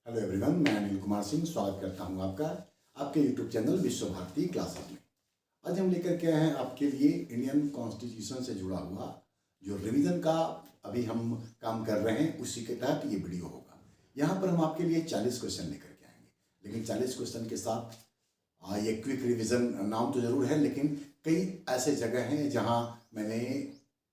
Hello everyone, मैं अनिल कुमार सिंह स्वागत करता हूं आपका आपके यूट्यूब चैनल विश्व भारती क्लासेस में। आज हम लेकर के आए हैं आपके लिए इंडियन कॉन्स्टिट्यूशन से जुड़ा हुआ जो रिवीजन का अभी हम काम कर रहे हैं, उसी के तहत ये वीडियो होगा। यहाँ पर हम आपके लिए 40 क्वेश्चन लेकर के आएंगे, लेकिन 40 क्वेश्चन के साथ ये क्विक रिविजन नाम तो जरूर है, लेकिन कई ऐसे जगह हैं जहाँ मैंने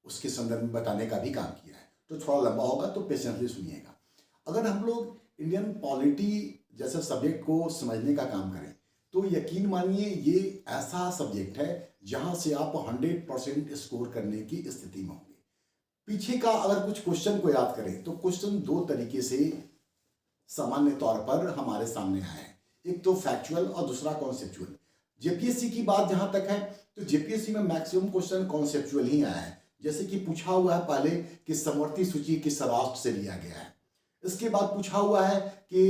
उसके संदर्भ में बताने का भी काम किया है, तो थोड़ा लंबा होगा, तो पेशेंटली सुनिएगा। अगर हम लोग इंडियन पॉलिटी जैसे सब्जेक्ट को समझने का काम करें तो यकीन मानिए ये ऐसा सब्जेक्ट है जहां से आप 100% स्कोर करने की स्थिति में होंगे। पीछे का अगर कुछ क्वेश्चन को याद करें तो क्वेश्चन दो तरीके से सामान्य तौर पर हमारे सामने आए हैं, एक तो फैक्चुअल और दूसरा कॉन्सेप्चुअल। जेपीएससी की बात जहां तक है तो जेपीएससी में मैक्सिमम क्वेश्चन कॉन्सेप्चुअल ही आया है। जैसे कि पूछा हुआ है पहले कि समवर्ती सूची किस राष्ट्र से लिया गया है। इसके बाद पूछा हुआ है कि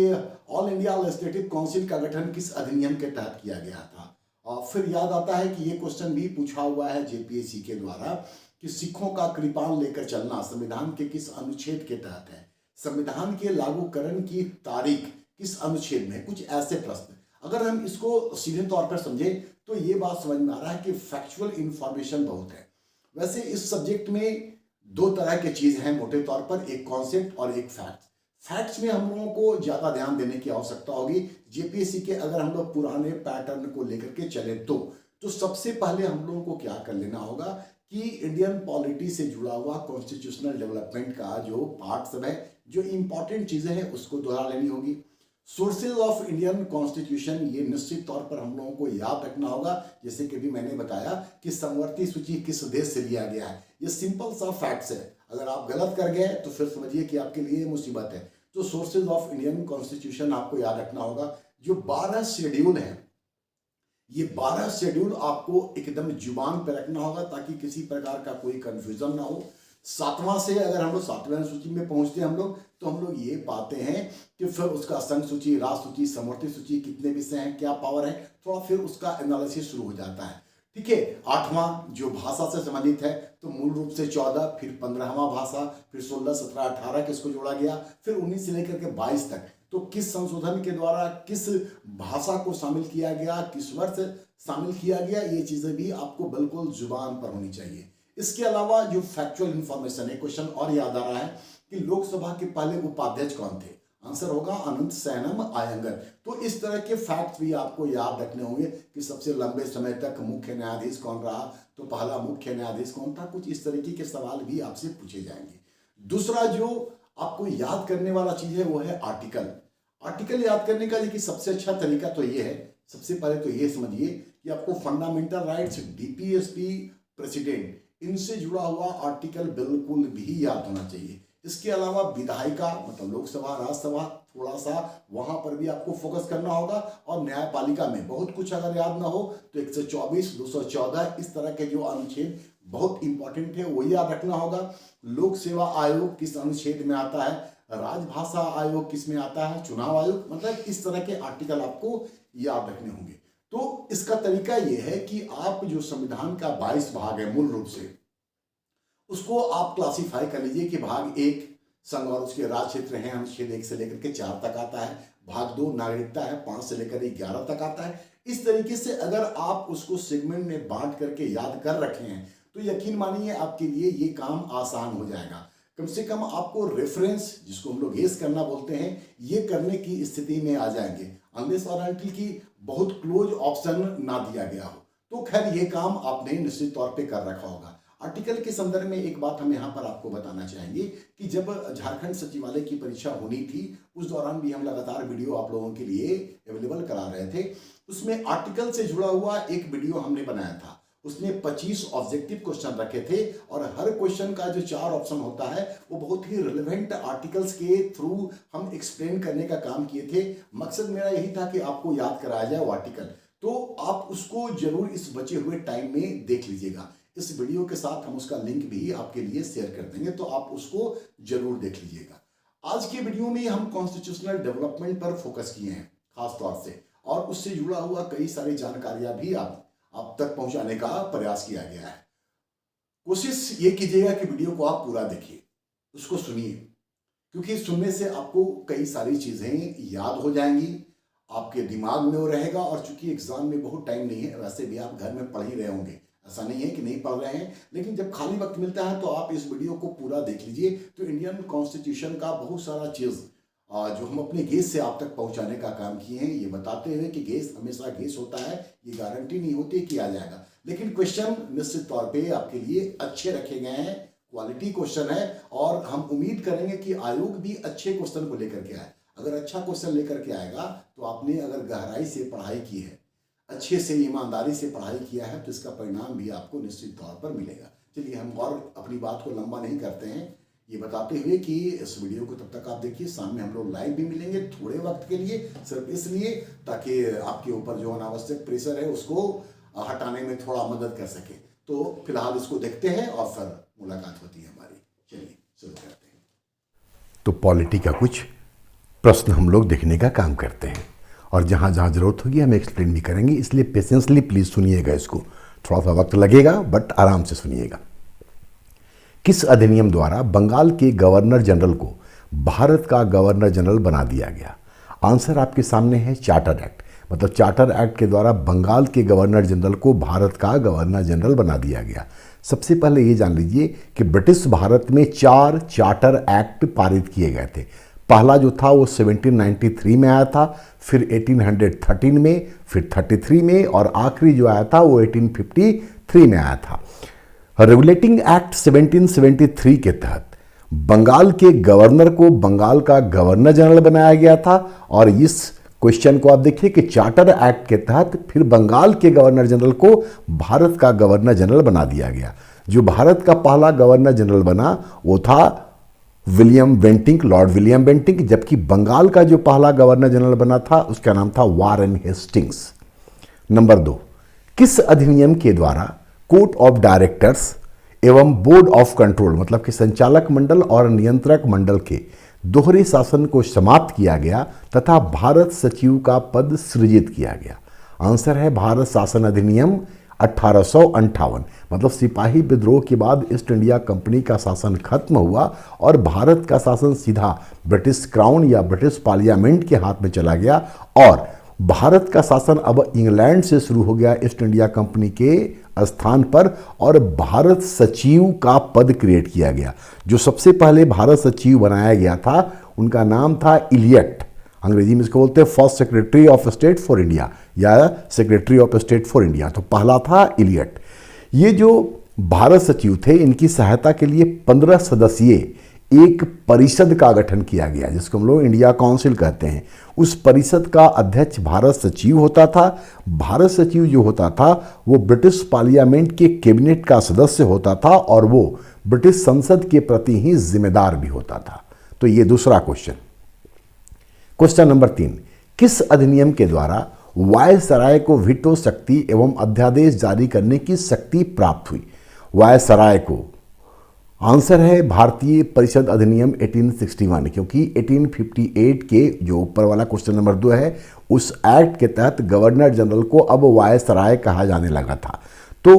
ऑल इंडिया लेजिस्लेटिव काउंसिल का गठन किस अधिनियम के तहत किया गया था। और फिर याद आता है कि ये क्वेश्चन भी पूछा हुआ है जेपीएससी के द्वारा कि सिखों का कृपाण लेकर चलना संविधान के किस अनुच्छेद के तहत है, संविधान के लागूकरण की तारीख किस अनुच्छेद में। कुछ ऐसे प्रश्न अगर हम इसको सीधे तौर पर समझे तो ये बात समझ में आ रहा है कि फैक्चुअल इंफॉर्मेशन बहुत है। वैसे इस सब्जेक्ट में दो तरह की चीज है मोटे तौर पर, एक कॉन्सेप्ट और एक फैक्ट। फैक्ट्स में हम लोगों को ज्यादा ध्यान देने की आवश्यकता होगी। जेपीएससी के अगर हम लोग पुराने पैटर्न को लेकर के चले तो सबसे पहले हम लोगों को क्या कर लेना होगा कि इंडियन पॉलिटी से जुड़ा हुआ कॉन्स्टिट्यूशनल डेवलपमेंट का जो पार्ट सब है, जो इंपॉर्टेंट चीजें हैं, उसको दोहरा लेनी होगी। सोर्सेज ऑफ इंडियन कॉन्स्टिट्यूशन ये निश्चित तौर पर हम लोगों को याद रखना होगा। जैसे कि भी मैंने बताया कि समवर्ती सूची किस देश से लिया गया है, ये सिंपल सा फैक्ट्स है। अगर आप गलत कर गए तो फिर समझिए कि आपके लिए मुसीबत है। तो सोर्सेज ऑफ इंडियन कॉन्स्टिट्यूशन आपको याद रखना होगा। जो 12 शेड्यूल है, ये 12 शेड्यूल आपको एकदम जुबान पे रखना होगा ताकि किसी प्रकार का कोई कंफ्यूजन ना हो। 7वां से अगर हम लोग 7वें सूची में पहुंचते हैं हम लोग तो हम लोग ये पाते हैं कि फिर उसका संघ सूची, राष्ट्र सूची, समवर्ती सूची, कितने विषय हैं, क्या पावर है, थोड़ा फिर उसका एनालिसिस शुरू हो जाता है। ठीक है। 8वां जो भाषा से संबंधित है तो मूल रूप से 14, फिर 15वां भाषा, फिर 16, 17, 18 किसको जोड़ा गया, फिर 19 से लेकर के 22 तक तो किस संशोधन के द्वारा किस भाषा को शामिल किया गया, किस वर्ष शामिल किया गया, ये चीजें भी आपको बिल्कुल जुबान पर होनी चाहिए। इसके अलावा जो फैक्चुअल इंफॉर्मेशन है, क्वेश्चन और याद आ रहा है कि लोकसभा के पहले उपाध्यक्ष कौन थे, आंसर होगा अनंत सैनम आयंगर। तो इस तरह के फैक्ट भी आपको याद रखने होंगे कि सबसे लंबे समय तक मुख्य न्यायाधीश कौन रहा, तो पहला मुख्य न्यायाधीश कौन था। कुछ इस तरीके के सवाल भी आपसे पूछे जाएंगे। दूसरा जो आपको याद करने वाला चीज है वो है आर्टिकल। आर्टिकल याद करने का देखिए सबसे अच्छा तरीका तो ये है, सबसे पहले तो ये समझिए कि आपको फंडामेंटल राइट्स, डीपीएसपी, प्रेसिडेंट, इनसे जुड़ा हुआ आर्टिकल बिल्कुल भी याद होना चाहिए। इसके अलावा विधायिका मतलब लोकसभा, राज्यसभा, थोड़ा सा वहां पर भी आपको फोकस करना होगा। और न्यायपालिका में बहुत कुछ अगर याद ना हो तो 124, 214 इस तरह के जो अनुच्छेद बहुत इंपॉर्टेंट है वो याद रखना होगा। लोक सेवा आयोग किस अनुच्छेद में आता है, राजभाषा आयोग किस में आता है, चुनाव आयोग, मतलब इस तरह के आर्टिकल आपको याद रखने होंगे। तो इसका तरीका यह है कि आप जो संविधान का 22 भाग है मूल रूप से उसको आप क्लासिफाई कर लीजिए कि भाग 1 संघ और उसके राज्य क्षेत्र हैं, अनुच्छेद 1 से लेकर के 4 तक आता है। भाग 2 नागरिकता है, 5 से लेकर 11 तक आता है। इस तरीके से अगर आप उसको सेगमेंट में बांट करके याद कर रखे हैं तो यकीन मानिए आपके लिए ये काम आसान हो जाएगा। कम से कम आपको रेफरेंस, जिसको हम लोग गेस करना बोलते हैं, ये करने की स्थिति में आ जाएंगे, अनलेस और अनटिल की बहुत क्लोज ऑप्शन ना दिया गया हो। तो खैर ये काम आपने निश्चित तौर पे कर रखा होगा। आर्टिकल के संदर्भ में एक बात हम यहाँ पर आपको बताना चाहेंगे कि जब झारखंड सचिवालय की परीक्षा होनी थी उस दौरान भी हम लगातार वीडियो आप लोगों के लिए अवेलेबल करा रहे थे। उसमें आर्टिकल से जुड़ा हुआ एक वीडियो हमने बनाया था। उसमें 25 ऑब्जेक्टिव क्वेश्चन रखे थे और हर क्वेश्चन का जो 4 ऑप्शन होता है वो बहुत ही रिलेवेंट आर्टिकल्स के थ्रू हम एक्सप्लेन करने का काम किए थे। मकसद मेरा यही था कि आपको याद कराया जाए वो आर्टिकल, तो आप उसको जरूर इस बचे हुए टाइम में देख लीजिएगा। इस वीडियो के साथ हम उसका लिंक भी आपके लिए शेयर कर देंगे, तो आप उसको जरूर देख लीजिएगा। आज के वीडियो में हम कॉन्स्टिट्यूशनल डेवलपमेंट पर फोकस किए हैं खास तौर से, और उससे जुड़ा हुआ कई सारी जानकारियां भी आप तक पहुंचाने का प्रयास किया गया है। कोशिश ये कीजिएगा कि वीडियो को आप पूरा देखिए, उसको सुनिए, क्योंकि सुनने से आपको कई सारी चीज़ें याद हो जाएंगी, आपके दिमाग में वो रहेगा। और चूंकि एग्जाम में बहुत टाइम नहीं है, वैसे भी आप घर में पढ़ ही रहे होंगे, ऐसा नहीं है कि नहीं पढ़ रहे हैं, लेकिन जब खाली वक्त मिलता है तो आप इस वीडियो को पूरा देख लीजिए। तो इंडियन कॉन्स्टिट्यूशन का बहुत सारा चीज़ जो हम अपने गेस से आप तक पहुंचाने का काम किए हैं, ये बताते हुए कि गेस हमेशा गेस होता है, ये गारंटी नहीं होती कि आ जाएगा, लेकिन क्वेश्चन निश्चित तौर पे आपके लिए अच्छे रखे गए हैं, क्वालिटी क्वेश्चन है। और हम उम्मीद करेंगे कि आयोग भी अच्छे क्वेश्चन को लेकर के आए। अगर अच्छा क्वेश्चन लेकर के आएगा तो आपने अगर गहराई से पढ़ाई की है, अच्छे से ईमानदारी से पढ़ाई किया है, तो इसका परिणाम भी आपको निश्चित तौर पर मिलेगा। चलिए हम और अपनी बात को लंबा नहीं करते हैं, ये बताते हुए कि इस वीडियो को तब तक आप देखिए। सामने हम लोग लाइव भी मिलेंगे थोड़े वक्त के लिए, सिर्फ इसलिए ताकि आपके ऊपर जो अनावश्यक प्रेशर है उसको हटाने में थोड़ा मदद कर सके। तो फिलहाल इसको देखते हैं और फिर मुलाकात होती है हमारी। चलिए शुरू करते हैं। तो पॉलिटी का कुछ प्रश्न हम लोग देखने का काम करते हैं, और जहाँ जहाँ जरूरत होगी हम एक्सप्लेन भी करेंगे, इसलिए पेशेंसली प्लीज सुनिएगा। इसको थोड़ा सा वक्त लगेगा बट आराम से सुनिएगा। किस अधिनियम द्वारा बंगाल के गवर्नर जनरल को भारत का गवर्नर जनरल बना दिया गया? आंसर आपके सामने है, चार्टर एक्ट। मतलब चार्टर एक्ट के द्वारा बंगाल के गवर्नर जनरल को भारत का गवर्नर जनरल बना दिया गया। सबसे पहले ये जान लीजिए कि ब्रिटिश भारत में 4 चार्टर एक्ट पारित किए गए थे। पहला जो था वो 1793 में आया था, फिर 1813 में, फिर 33 में, और आखिरी जो आया था वो 1853 में आया था। रेगुलेटिंग एक्ट 1773 के तहत बंगाल के गवर्नर को बंगाल का गवर्नर जनरल बनाया गया था। और इस क्वेश्चन को आप देखिए कि चार्टर एक्ट के तहत फिर बंगाल के गवर्नर जनरल को भारत का गवर्नर जनरल बना दिया गया। जो भारत का पहला गवर्नर जनरल बना वो था William Bentinck, Lord William Bentinck, जबकि बंगाल का जो पहला गवर्नर जनरल बना था उसका नाम था वारेन हेस्टिंग्स। नंबर 2, किस अधिनियम के द्वारा कोर्ट ऑफ डायरेक्टर्स एवं बोर्ड ऑफ कंट्रोल मतलब कि संचालक मंडल और नियंत्रक मंडल के दोहरे शासन को समाप्त किया गया तथा भारत सचिव का पद सृजित किया गया? आंसर है भारत शासन अधिनियम 1858। मतलब सिपाही विद्रोह के बाद ईस्ट इंडिया कंपनी का शासन खत्म हुआ और भारत का शासन सीधा ब्रिटिश क्राउन या ब्रिटिश पार्लियामेंट के हाथ में चला गया, और भारत का शासन अब इंग्लैंड से शुरू हो गया ईस्ट इंडिया कंपनी के स्थान पर, और भारत सचिव का पद क्रिएट किया गया। जो सबसे पहले भारत सचिव बनाया गया था उनका नाम था इलियट। अंग्रेजी में इसको बोलते हैं first secretary of state for India या secretary of state for India. तो पहला था इलियट। ये जो भारत सचिव थे इनकी सहायता के लिए 15 सदस्यीय एक परिषद का गठन किया गया जिसको हम लोग इंडिया काउंसिल कहते हैं। उस परिषद का अध्यक्ष भारत सचिव होता था। भारत सचिव जो होता था वो ब्रिटिश पार्लियामेंट के कैबिनेट का सदस्य होता था और वो ब्रिटिश संसद के प्रति ही जिम्मेदार भी होता था। तो ये दूसरा क्वेश्चन। क्वेश्चन नंबर 3, किस अधिनियम के द्वारा वायसराय को वीटो शक्ति एवं अध्यादेश जारी करने की शक्ति प्राप्त हुई? वायसराय को आंसर है भारतीय परिषद अधिनियम 1861, क्योंकि 1858 के जो ऊपर वाला क्वेश्चन नंबर 2 है उस एक्ट के तहत गवर्नर जनरल को अब वायसराय कहा जाने लगा था। तो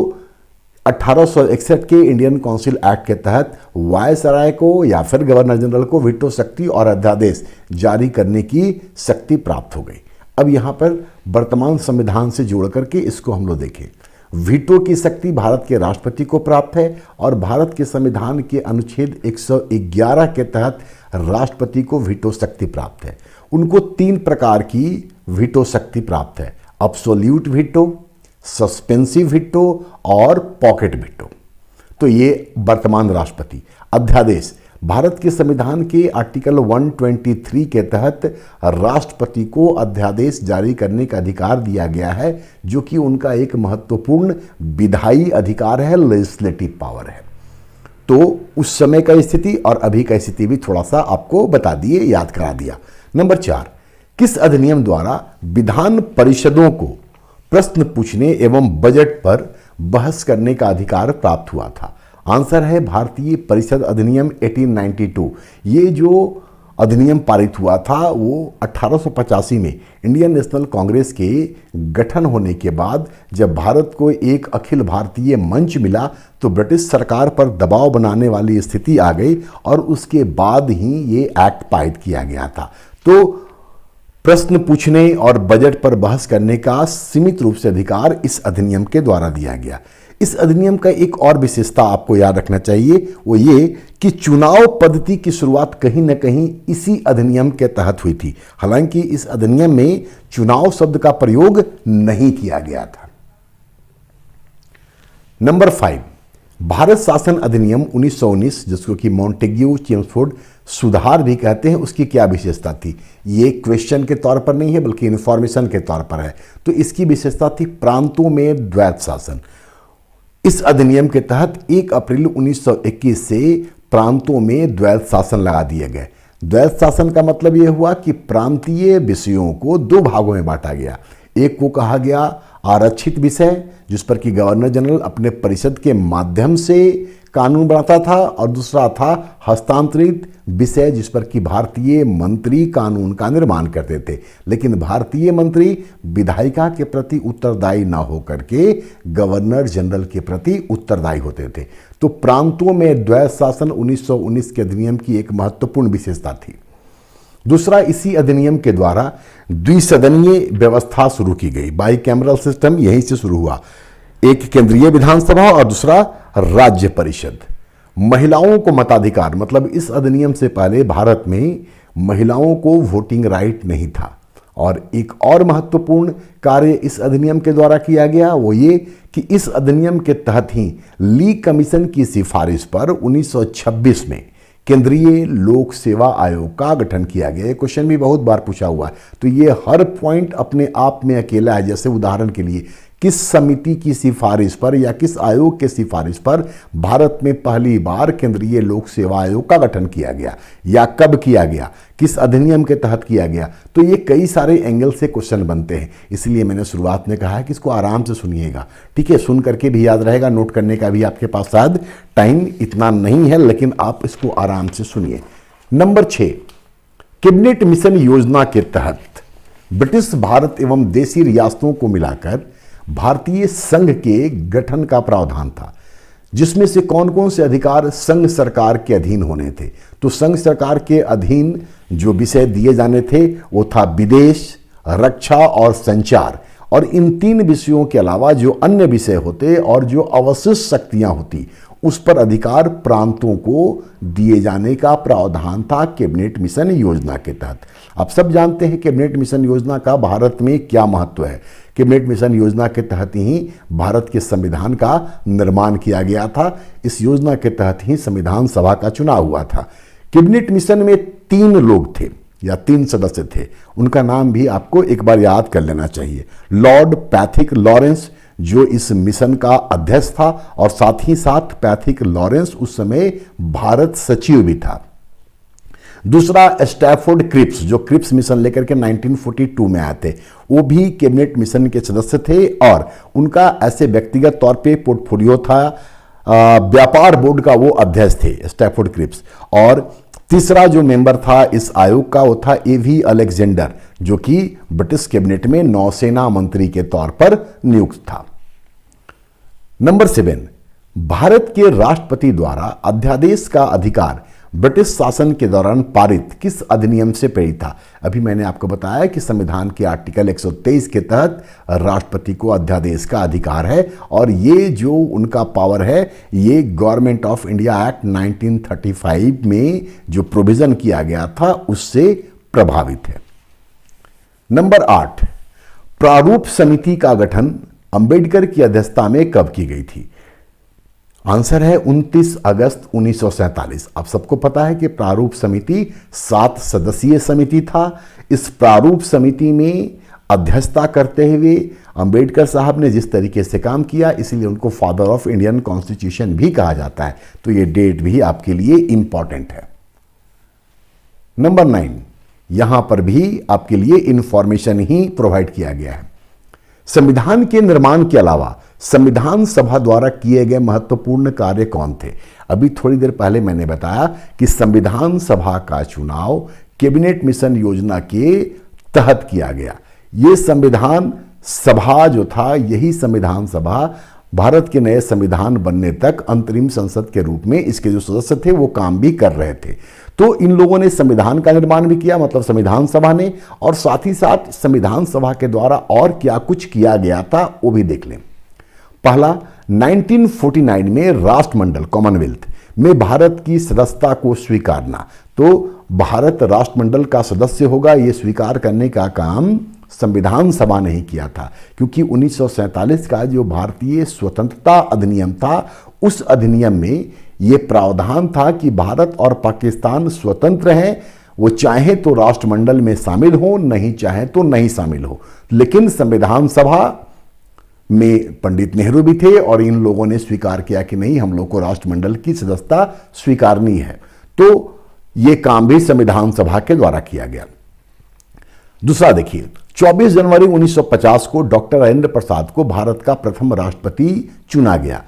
1861 के इंडियन काउंसिल एक्ट के तहत वायसराय को या फिर गवर्नर जनरल को वीटो शक्ति और अध्यादेश जारी करने की शक्ति प्राप्त हो गई। अब यहाँ पर वर्तमान संविधान से जोड़ करके इसको हम लोग देखें। वीटो की शक्ति भारत के राष्ट्रपति को प्राप्त है और भारत के संविधान के अनुच्छेद 111 के तहत राष्ट्रपति को वीटो शक्ति प्राप्त है। उनको 3 प्रकार की वीटो शक्ति प्राप्त है, अब्सोल्यूट वीटो, सस्पेंसिव वीटो और पॉकेट वीटो। तो ये वर्तमान राष्ट्रपति। अध्यादेश, भारत के संविधान के आर्टिकल 123 के तहत राष्ट्रपति को अध्यादेश जारी करने का अधिकार दिया गया है, जो कि उनका एक महत्वपूर्ण विधायी अधिकार है, लेजिस्लेटिव पावर है। तो उस समय का स्थिति और अभी का स्थिति भी थोड़ा सा आपको बता दिए, याद करा दिया। नंबर 4, किस अधिनियम द्वारा विधान परिषदों को प्रश्न पूछने एवं बजट पर बहस करने का अधिकार प्राप्त हुआ था? आंसर है भारतीय परिषद अधिनियम 1892। ये जो अधिनियम पारित हुआ था वो 1885 में इंडियन नेशनल कांग्रेस के गठन होने के बाद जब भारत को एक अखिल भारतीय मंच मिला तो ब्रिटिश सरकार पर दबाव बनाने वाली स्थिति आ गई और उसके बाद ही ये एक्ट पारित किया गया था। तो प्रश्न पूछने और बजट पर बहस करने का सीमित रूप से अधिकार इस अधिनियम के द्वारा दिया गया। इस अधिनियम का एक और विशेषता आपको याद रखना चाहिए, वो ये कि चुनाव पद्धति की शुरुआत कहीं न कहीं इसी अधिनियम के तहत हुई थी। हालांकि इस अधिनियम में चुनाव शब्द का प्रयोग नहीं किया गया था। नंबर 5, भारत शासन अधिनियम 1919, जिसको कि मॉन्टेग्यू चेम्सफोर्ड सुधार भी कहते हैं, उसकी क्या विशेषता थी? ये क्वेश्चन के तौर पर नहीं है बल्कि इंफॉर्मेशन के तौर पर है। तो इसकी विशेषता थी प्रांतों में द्वैत शासन। इस अधिनियम के तहत 1 अप्रैल 1921 से प्रांतों में द्वैत शासन लगा दिए गए। द्वैत शासन का मतलब यह हुआ कि प्रांतीय विषयों को 2 भागों में बांटा गया। एक को कहा गया आरक्षित विषय, जिस पर कि गवर्नर जनरल अपने परिषद के माध्यम से कानून बनाता था, और दूसरा था हस्तांतरित विषय, जिस पर कि भारतीय मंत्री कानून का निर्माण करते थे। लेकिन भारतीय मंत्री विधायिका के प्रति उत्तरदायी न होकर के गवर्नर जनरल के प्रति उत्तरदायी होते थे। तो प्रांतों में द्वैत शासन 1919 के अधिनियम की एक महत्वपूर्ण विशेषता थी। दूसरा, इसी अधिनियम के द्वारा द्विसदनीय व्यवस्था शुरू की गई। बाई कैमरल सिस्टम यहीं से शुरू हुआ। एक केंद्रीय विधानसभा और दूसरा राज्य परिषद। महिलाओं को मताधिकार, मतलब इस अधिनियम से पहले भारत में महिलाओं को वोटिंग राइट नहीं था। और एक और महत्वपूर्ण कार्य इस अधिनियम के द्वारा किया गया, वो ये कि इस अधिनियम के तहत ही ली कमीशन की सिफारिश पर 1926 में केंद्रीय लोक सेवा आयोग का गठन किया गया। क्वेश्चन भी बहुत बार पूछा हुआ है, तो ये हर पॉइंट अपने आप में अकेला है। जैसे उदाहरण के लिए, किस समिति की सिफारिश पर या किस आयोग के सिफारिश पर भारत में पहली बार केंद्रीय लोक सेवा आयोग का गठन किया गया या कब किया गया, किस अधिनियम के तहत किया गया। तो ये कई सारे एंगल से क्वेश्चन बनते हैं, इसलिए मैंने शुरुआत में कहा है कि इसको आराम से सुनिएगा। ठीक है, सुन करके भी याद रहेगा, नोट करने का भी आपके पास शायद टाइम इतना नहीं है, लेकिन आप इसको आराम से सुनिए। नंबर 6, कैबिनेट मिशन योजना के तहत ब्रिटिश भारत एवं देशी रियासतों को मिलाकर भारतीय संघ के गठन का प्रावधान था, जिसमें से कौन कौन से अधिकार संघ सरकार के अधीन होने थे। तो संघ सरकार के अधीन जो विषय दिए जाने थे वो था विदेश, रक्षा और संचार। और इन 3 विषयों के अलावा जो अन्य विषय होते और जो अवशिष्ट शक्तियां होती, उस पर अधिकार प्रांतों को दिए जाने का प्रावधान था कैबिनेट मिशन योजना के तहत। आप सब जानते हैं कैबिनेट मिशन योजना का भारत में क्या महत्व है। कैबिनेट मिशन योजना के तहत ही भारत के संविधान का निर्माण किया गया था। इस योजना के तहत ही संविधान सभा का चुनाव हुआ था। कैबिनेट मिशन में 3 लोग थे या 3 सदस्य थे, उनका नाम भी आपको एक बार याद कर लेना चाहिए। लॉर्ड पैथिक लॉरेंस, जो इस मिशन का अध्यक्ष था, और साथ ही साथ पैथिक लॉरेंस उस समय भारत सचिव भी था। दूसरा स्टैफोर्ड क्रिप्स, जो क्रिप्स मिशन लेकर के 1942 में आए थे, वो भी कैबिनेट मिशन के सदस्य थे और उनका ऐसे व्यक्तिगत तौर पे पोर्टफोलियो था। व्यापार बोर्ड का वो अध्यक्ष थे स्टैफोर्ड क्रिप्स। और तीसरा जो मेंबर था इस आयोग का, वो था एवी अलेक्जेंडर, जो कि ब्रिटिश कैबिनेट में नौसेना मंत्री के तौर पर नियुक्त था। नंबर 7, भारत के राष्ट्रपति द्वारा अध्यादेश का अधिकार ब्रिटिश शासन के दौरान पारित किस अधिनियम से प्रेरित था? अभी मैंने आपको बताया कि संविधान के आर्टिकल 123 के तहत राष्ट्रपति को अध्यादेश का अधिकार है, और ये जो उनका पावर है ये गवर्नमेंट ऑफ इंडिया एक्ट 1935 में जो प्रोविजन किया गया था उससे प्रभावित है। नंबर 8, प्रारूप समिति का गठन अंबेडकर की अध्यक्षता में कब की गई थी? आंसर है 29 अगस्त 1947। आप सबको पता है कि प्रारूप समिति 7 सदस्यीय समिति था। इस प्रारूप समिति में अध्यक्षता करते हुए अंबेडकर साहब ने जिस तरीके से काम किया, इसलिए उनको फादर ऑफ इंडियन कॉन्स्टिट्यूशन भी कहा जाता है। तो ये डेट भी आपके लिए इंपॉर्टेंट है। नंबर 9, यहां पर भी आपके लिए इंफॉर्मेशन ही प्रोवाइड किया गया है। संविधान के निर्माण के अलावा संविधान सभा द्वारा किए गए महत्वपूर्ण कार्य कौन थे? अभी थोड़ी देर पहले मैंने बताया कि संविधान सभा का चुनाव कैबिनेट मिशन योजना के तहत किया गया। ये संविधान सभा जो था, यही संविधान सभा भारत के नए संविधान बनने तक अंतरिम संसद के रूप में इसके जो सदस्य थे वो काम भी कर रहे थे। तो इन लोगों ने संविधान का निर्माण भी किया, मतलब संविधान सभा ने, और साथ ही साथ संविधान सभा के द्वारा और क्या कुछ किया गया था वो भी देख लें। पहला, 1949 में राष्ट्रमंडल कॉमनवेल्थ में भारत की सदस्यता को स्वीकारना। तो भारत राष्ट्रमंडल का सदस्य होगा, ये स्वीकार करने का काम संविधान सभा ने ही किया था, क्योंकि 1947 का जो भारतीय स्वतंत्रता अधिनियम था, उस अधिनियम में ये प्रावधान था कि भारत और पाकिस्तान स्वतंत्र हैं, वो चाहे तो राष्ट्रमंडल में शामिल हो, नहीं चाहे तो नहीं शामिल हो। लेकिन संविधान सभा में पंडित नेहरू भी थे और इन लोगों ने स्वीकार किया कि नहीं, हम लोग को राष्ट्रमंडल की सदस्यता स्वीकारनी है। तो ये काम भी संविधान सभा के द्वारा किया गया। दूसरा देखिए, 24 जनवरी 1950 को डॉक्टर राजेंद्र प्रसाद को भारत का प्रथम राष्ट्रपति चुना गया।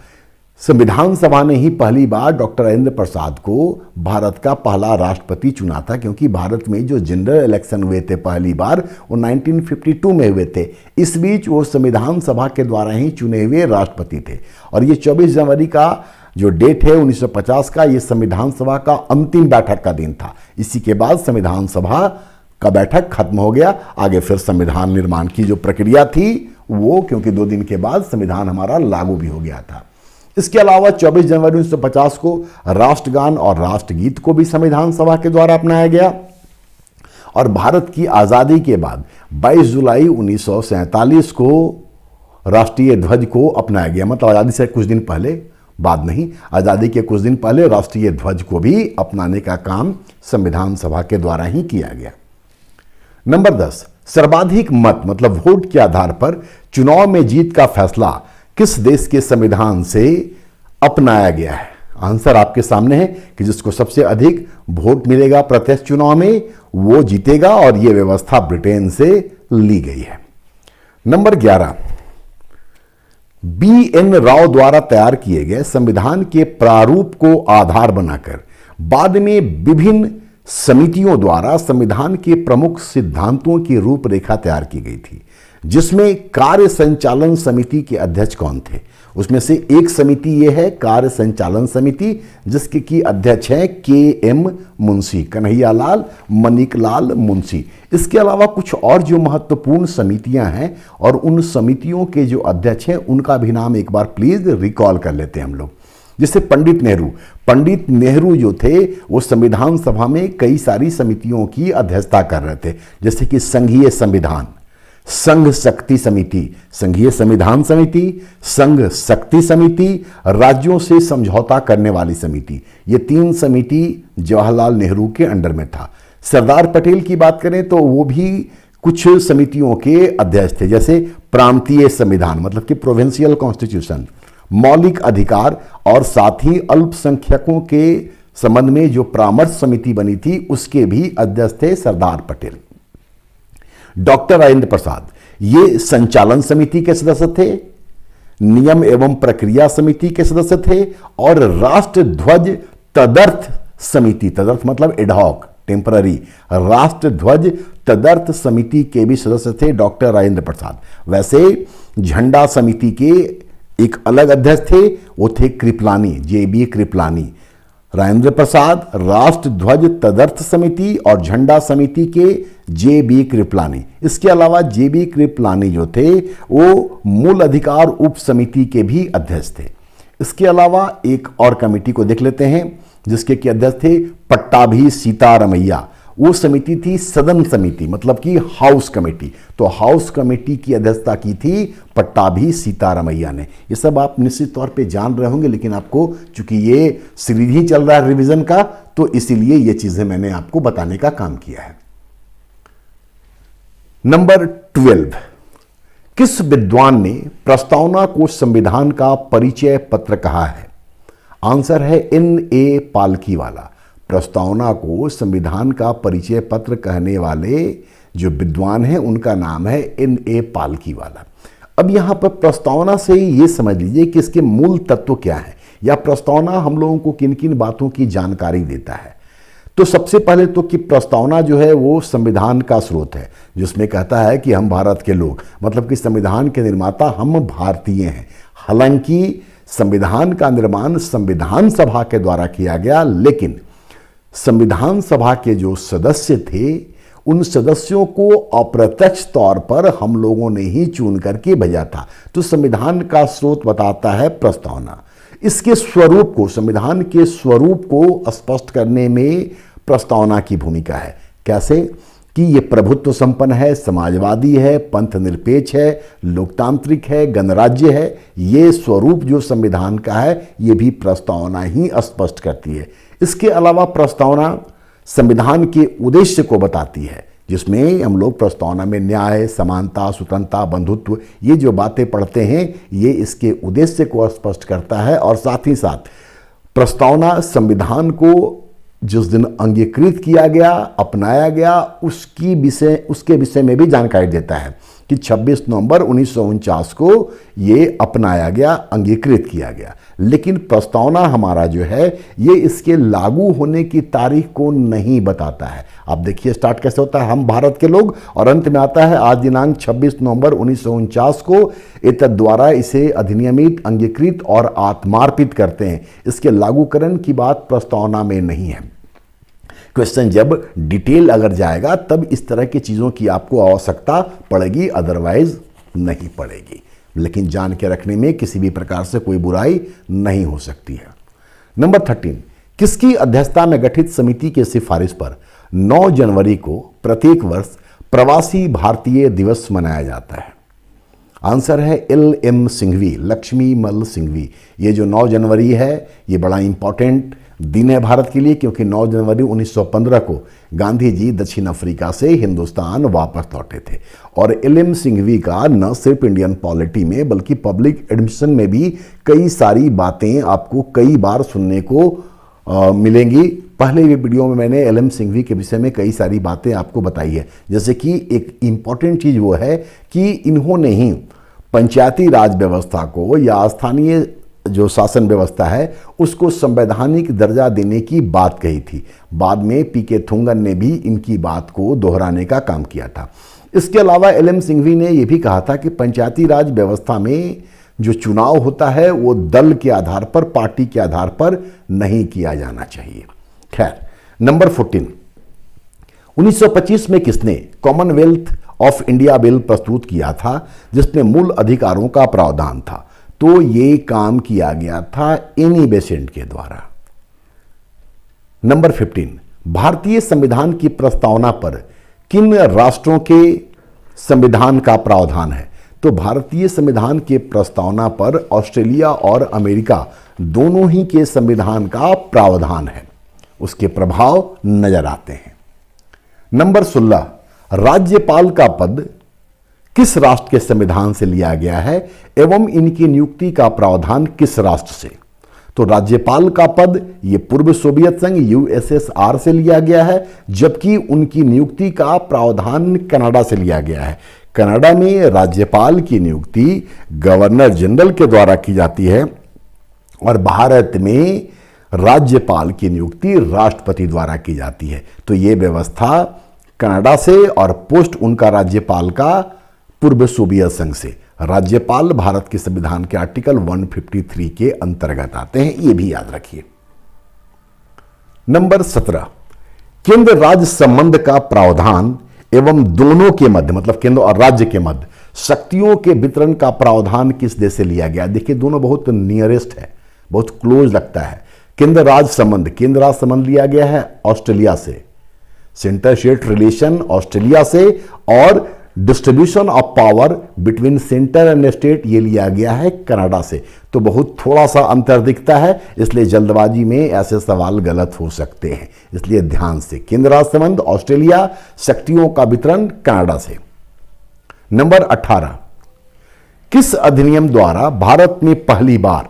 संविधान सभा ने ही पहली बार डॉक्टर राजेंद्र प्रसाद को भारत का पहला राष्ट्रपति चुना था, क्योंकि भारत में जो जनरल इलेक्शन हुए थे पहली बार, वो 1952 में हुए थे। इस बीच वो संविधान सभा के द्वारा ही चुने हुए राष्ट्रपति थे। और ये 24 जनवरी का जो डेट है 1950 का, ये संविधान सभा का अंतिम बैठक का दिन था। इसी के बाद संविधान सभा का बैठक खत्म हो गया। आगे फिर संविधान निर्माण की जो प्रक्रिया थी वो, क्योंकि 2 दिन के बाद संविधान हमारा लागू भी हो गया था। इसके अलावा 24 जनवरी 1950 को राष्ट्रगान और राष्ट्रगीत को भी संविधान सभा के द्वारा अपनाया गया। और भारत की आज़ादी के बाद 22 जुलाई 1947 को राष्ट्रीय ध्वज को अपनाया गया, मतलब आज़ादी से कुछ दिन पहले, बाद नहीं, आज़ादी के कुछ दिन पहले राष्ट्रीय ध्वज को भी अपनाने का काम संविधान सभा के द्वारा ही किया गया। नंबर 10, सर्वाधिक मत मतलब वोट के आधार पर चुनाव में जीत का फैसला किस देश के संविधान से अपनाया गया है? आंसर आपके सामने है कि जिसको सबसे अधिक वोट मिलेगा प्रत्यक्ष चुनाव में वो जीतेगा, और यह व्यवस्था ब्रिटेन से ली गई है। नंबर 11, BN राव द्वारा तैयार किए गए संविधान के प्रारूप को आधार बनाकर बाद में विभिन्न समितियों द्वारा संविधान के प्रमुख सिद्धांतों की रूपरेखा तैयार की गई थी, जिसमें कार्य संचालन समिति के अध्यक्ष कौन थे? उसमें से एक समिति यह है कार्य संचालन समिति, जिसके की अध्यक्ष हैं KM मुंशी, कन्हैयालाल मणिकलाल मुंशी। इसके अलावा कुछ और जो महत्वपूर्ण समितियां हैं और उन समितियों के जो अध्यक्ष हैं उनका भी नाम एक बार प्लीज रिकॉल कर लेते हैं हम लोग। जैसे पंडित नेहरू जो थे वो संविधान सभा में कई सारी समितियों की अध्यक्षता कर रहे थे, जैसे कि संघीय संविधान, संघ शक्ति समिति, संघीय संविधान समिति, संघ शक्ति समिति, राज्यों से समझौता करने वाली समिति। ये 3 समिति जवाहरलाल नेहरू के अंडर में था। सरदार पटेल की बात करें तो वो भी कुछ समितियों के अध्यक्ष थे, जैसे प्रांतीय संविधान मतलब कि प्रोविंशियल कॉन्स्टिट्यूशन, मौलिक अधिकार, और साथ ही अल्पसंख्यकों के संबंध में जो परामर्श समिति बनी थी उसके भी अध्यक्ष थे सरदार पटेल। डॉक्टर राजेंद्र प्रसाद ये संचालन समिति के सदस्य थे, नियम एवं प्रक्रिया समिति के सदस्य थे, और राष्ट्र ध्वज तदर्थ समिति, तदर्थ मतलब एडहॉक टेम्पररी, राष्ट्र ध्वज तदर्थ समिति के भी सदस्य थे डॉक्टर राजेंद्र प्रसाद। वैसे झंडा समिति के एक अलग अध्यक्ष थे, वो थे कृपलानी, JB कृपलानी। राजेंद्र प्रसाद राष्ट्र ध्वज तदर्थ समिति और झंडा समिति के JB कृपलानी। इसके अलावा JB कृपलानी जो थे वो मूल अधिकार उप समिति के भी अध्यक्ष थे। इसके अलावा एक और कमेटी को देख लेते हैं जिसके कि अध्यक्ष थे पट्टाभी सीतारमैया। वो समिति थी सदन समिति मतलब कि हाउस कमेटी। तो हाउस कमेटी की अध्यक्षता की थी पट्टाभी सीतारमैया ने। ये सब आप निश्चित तौर पे जान रहे होंगे, लेकिन आपको चूंकि ये सीरीज ही चल रहा है रिवीजन का, तो इसीलिए ये चीजें मैंने आपको बताने का काम किया है। नंबर 12, किस विद्वान ने प्रस्तावना को संविधान का परिचय पत्र कहा है? आंसर है N.A. पालकीवाला। प्रस्तावना को संविधान का परिचय पत्र कहने वाले जो विद्वान हैं उनका नाम है N.A. पालकीवाला। अब यहां पर प्रस्तावना से ये समझ लीजिए कि इसके मूल तत्व क्या है, या प्रस्तावना हम लोगों को किन किन बातों की जानकारी देता है। तो सबसे पहले तो कि प्रस्तावना जो है वो संविधान का स्रोत है, जिसमें कहता है कि हम भारत के लोग, मतलब कि संविधान के निर्माता हम भारतीय हैं। हालांकि संविधान का निर्माण संविधान सभा के द्वारा किया गया, लेकिन संविधान सभा के जो सदस्य थे उन सदस्यों को अप्रत्यक्ष तौर पर हम लोगों ने ही चुन करके भेजा था। तो संविधान का स्रोत बताता है प्रस्तावना। इसके स्वरूप को, संविधान के स्वरूप को स्पष्ट करने में प्रस्तावना की भूमिका है। कैसे? कि ये प्रभुत्व संपन्न है, समाजवादी है, पंथ निरपेक्ष है, लोकतांत्रिक है, गणराज्य है। ये स्वरूप जो संविधान का है ये भी प्रस्तावना ही स्पष्ट करती है। इसके अलावा प्रस्तावना संविधान के उद्देश्य को बताती है, जिसमें हम लोग प्रस्तावना में न्याय, समानता, स्वतंत्रता, बंधुत्व, ये जो बातें पढ़ते हैं ये इसके उद्देश्य को स्पष्ट करता है। और साथ ही साथ प्रस्तावना संविधान को जिस दिन अंगीकृत किया गया, अपनाया गया, उसके विषय में भी जानकारी देता है कि 26 नवंबर 1949 को ये अपनाया गया, अंगीकृत किया गया। लेकिन प्रस्तावना हमारा जो है ये इसके लागू होने की तारीख को नहीं बताता है। आप देखिए स्टार्ट कैसे होता है, हम भारत के लोग, और अंत में आता है आज दिनांक 26 नवंबर 1949 को एतद द्वारा इसे अधिनियमित, अंगीकृत और आत्मार्पित करते हैं। इसके लागूकरण की बात प्रस्तावना में नहीं है। क्वेश्चन जब डिटेल अगर जाएगा तब इस तरह की चीज़ों की आपको आवश्यकता पड़ेगी, अदरवाइज नहीं पड़ेगी। लेकिन जान के रखने में किसी भी प्रकार से कोई बुराई नहीं हो सकती है। नंबर 13, किसकी अध्यक्षता में गठित समिति के सिफारिश पर 9 जनवरी को प्रत्येक वर्ष प्रवासी भारतीय दिवस मनाया जाता है? आंसर है LM सिंघवी, लक्ष्मी मल सिंघवी। ये जो 9 जनवरी है ये बड़ा इंपॉर्टेंट दिन है भारत के लिए, क्योंकि 9 जनवरी 1915 को गांधी जी दक्षिण अफ्रीका से हिंदुस्तान वापस लौटे थे। और LM सिंघवी का न सिर्फ इंडियन पॉलिटी में बल्कि पब्लिक एडमिशन में भी कई सारी बातें आपको कई बार सुनने को मिलेंगी। पहले भी वीडियो में मैंने LM सिंघवी के विषय में कई सारी बातें आपको बताई है। जैसे कि एक इम्पॉर्टेंट चीज़ वो है कि इन्होंने ही पंचायती राज व्यवस्था को या स्थानीय जो शासन व्यवस्था है उसको संवैधानिक दर्जा देने की बात कही थी। बाद में PK थुंगन ने भी इनकी बात को दोहराने का काम किया था। इसके अलावा LM सिंघवी ने यह भी कहा था कि पंचायती राज व्यवस्था में जो चुनाव होता है वो दल के आधार पर, पार्टी के आधार पर नहीं किया जाना चाहिए। खैर, नंबर 14, 1925 में किसने कॉमनवेल्थ ऑफ इंडिया बिल प्रस्तुत किया था जिसमें मूल अधिकारों का प्रावधान था? तो ये काम किया गया था एनी बेसेंट के द्वारा। नंबर 15, भारतीय संविधान की प्रस्तावना पर किन राष्ट्रों के संविधान का प्रावधान है? तो भारतीय संविधान के प्रस्तावना पर ऑस्ट्रेलिया और अमेरिका दोनों ही के संविधान का प्रावधान है, उसके प्रभाव नजर आते हैं। नंबर 16, राज्यपाल का पद किस राष्ट्र के संविधान से लिया गया है एवं इनकी नियुक्ति का प्रावधान किस राष्ट्र से? तो राज्यपाल का पद ये पूर्व सोवियत संघ USSR से लिया गया है, जबकि उनकी नियुक्ति का प्रावधान कनाडा से लिया गया है। कनाडा में राज्यपाल की नियुक्ति गवर्नर जनरल के द्वारा की जाती है और भारत में राज्यपाल की नियुक्ति राष्ट्रपति द्वारा की जाती है। तो ये व्यवस्था कनाडा से और पोस्ट उनका राज्यपाल का पूर्व सोवियत संघ से। राज्यपाल भारत के संविधान के आर्टिकल 153 के अंतर्गत आते हैं, यह भी याद रखिए। नंबर 17, केंद्र राज्य संबंध का प्रावधान एवं दोनों के मध्य, मतलब केंद्र और राज्य के मध्य शक्तियों के वितरण का प्रावधान किस देश से लिया गया? देखिए दोनों बहुत नियरेस्ट है, बहुत क्लोज लगता है। केंद्र राज्य संबंध, केंद्र राज्य संबंध लिया गया है ऑस्ट्रेलिया से, सेंटर स्टेट रिलेशन ऑस्ट्रेलिया से, और distribution of power between centre and state ये लिया गया है कनाडा से। तो बहुत थोड़ा सा अंतर दिखता है, इसलिए जल्दबाजी में ऐसे सवाल गलत हो सकते हैं, इसलिए ध्यान से। केंद्र राज्य संबंध ऑस्ट्रेलिया, शक्तियों का वितरण कनाडा से। नंबर 18, किस अधिनियम द्वारा भारत में पहली बार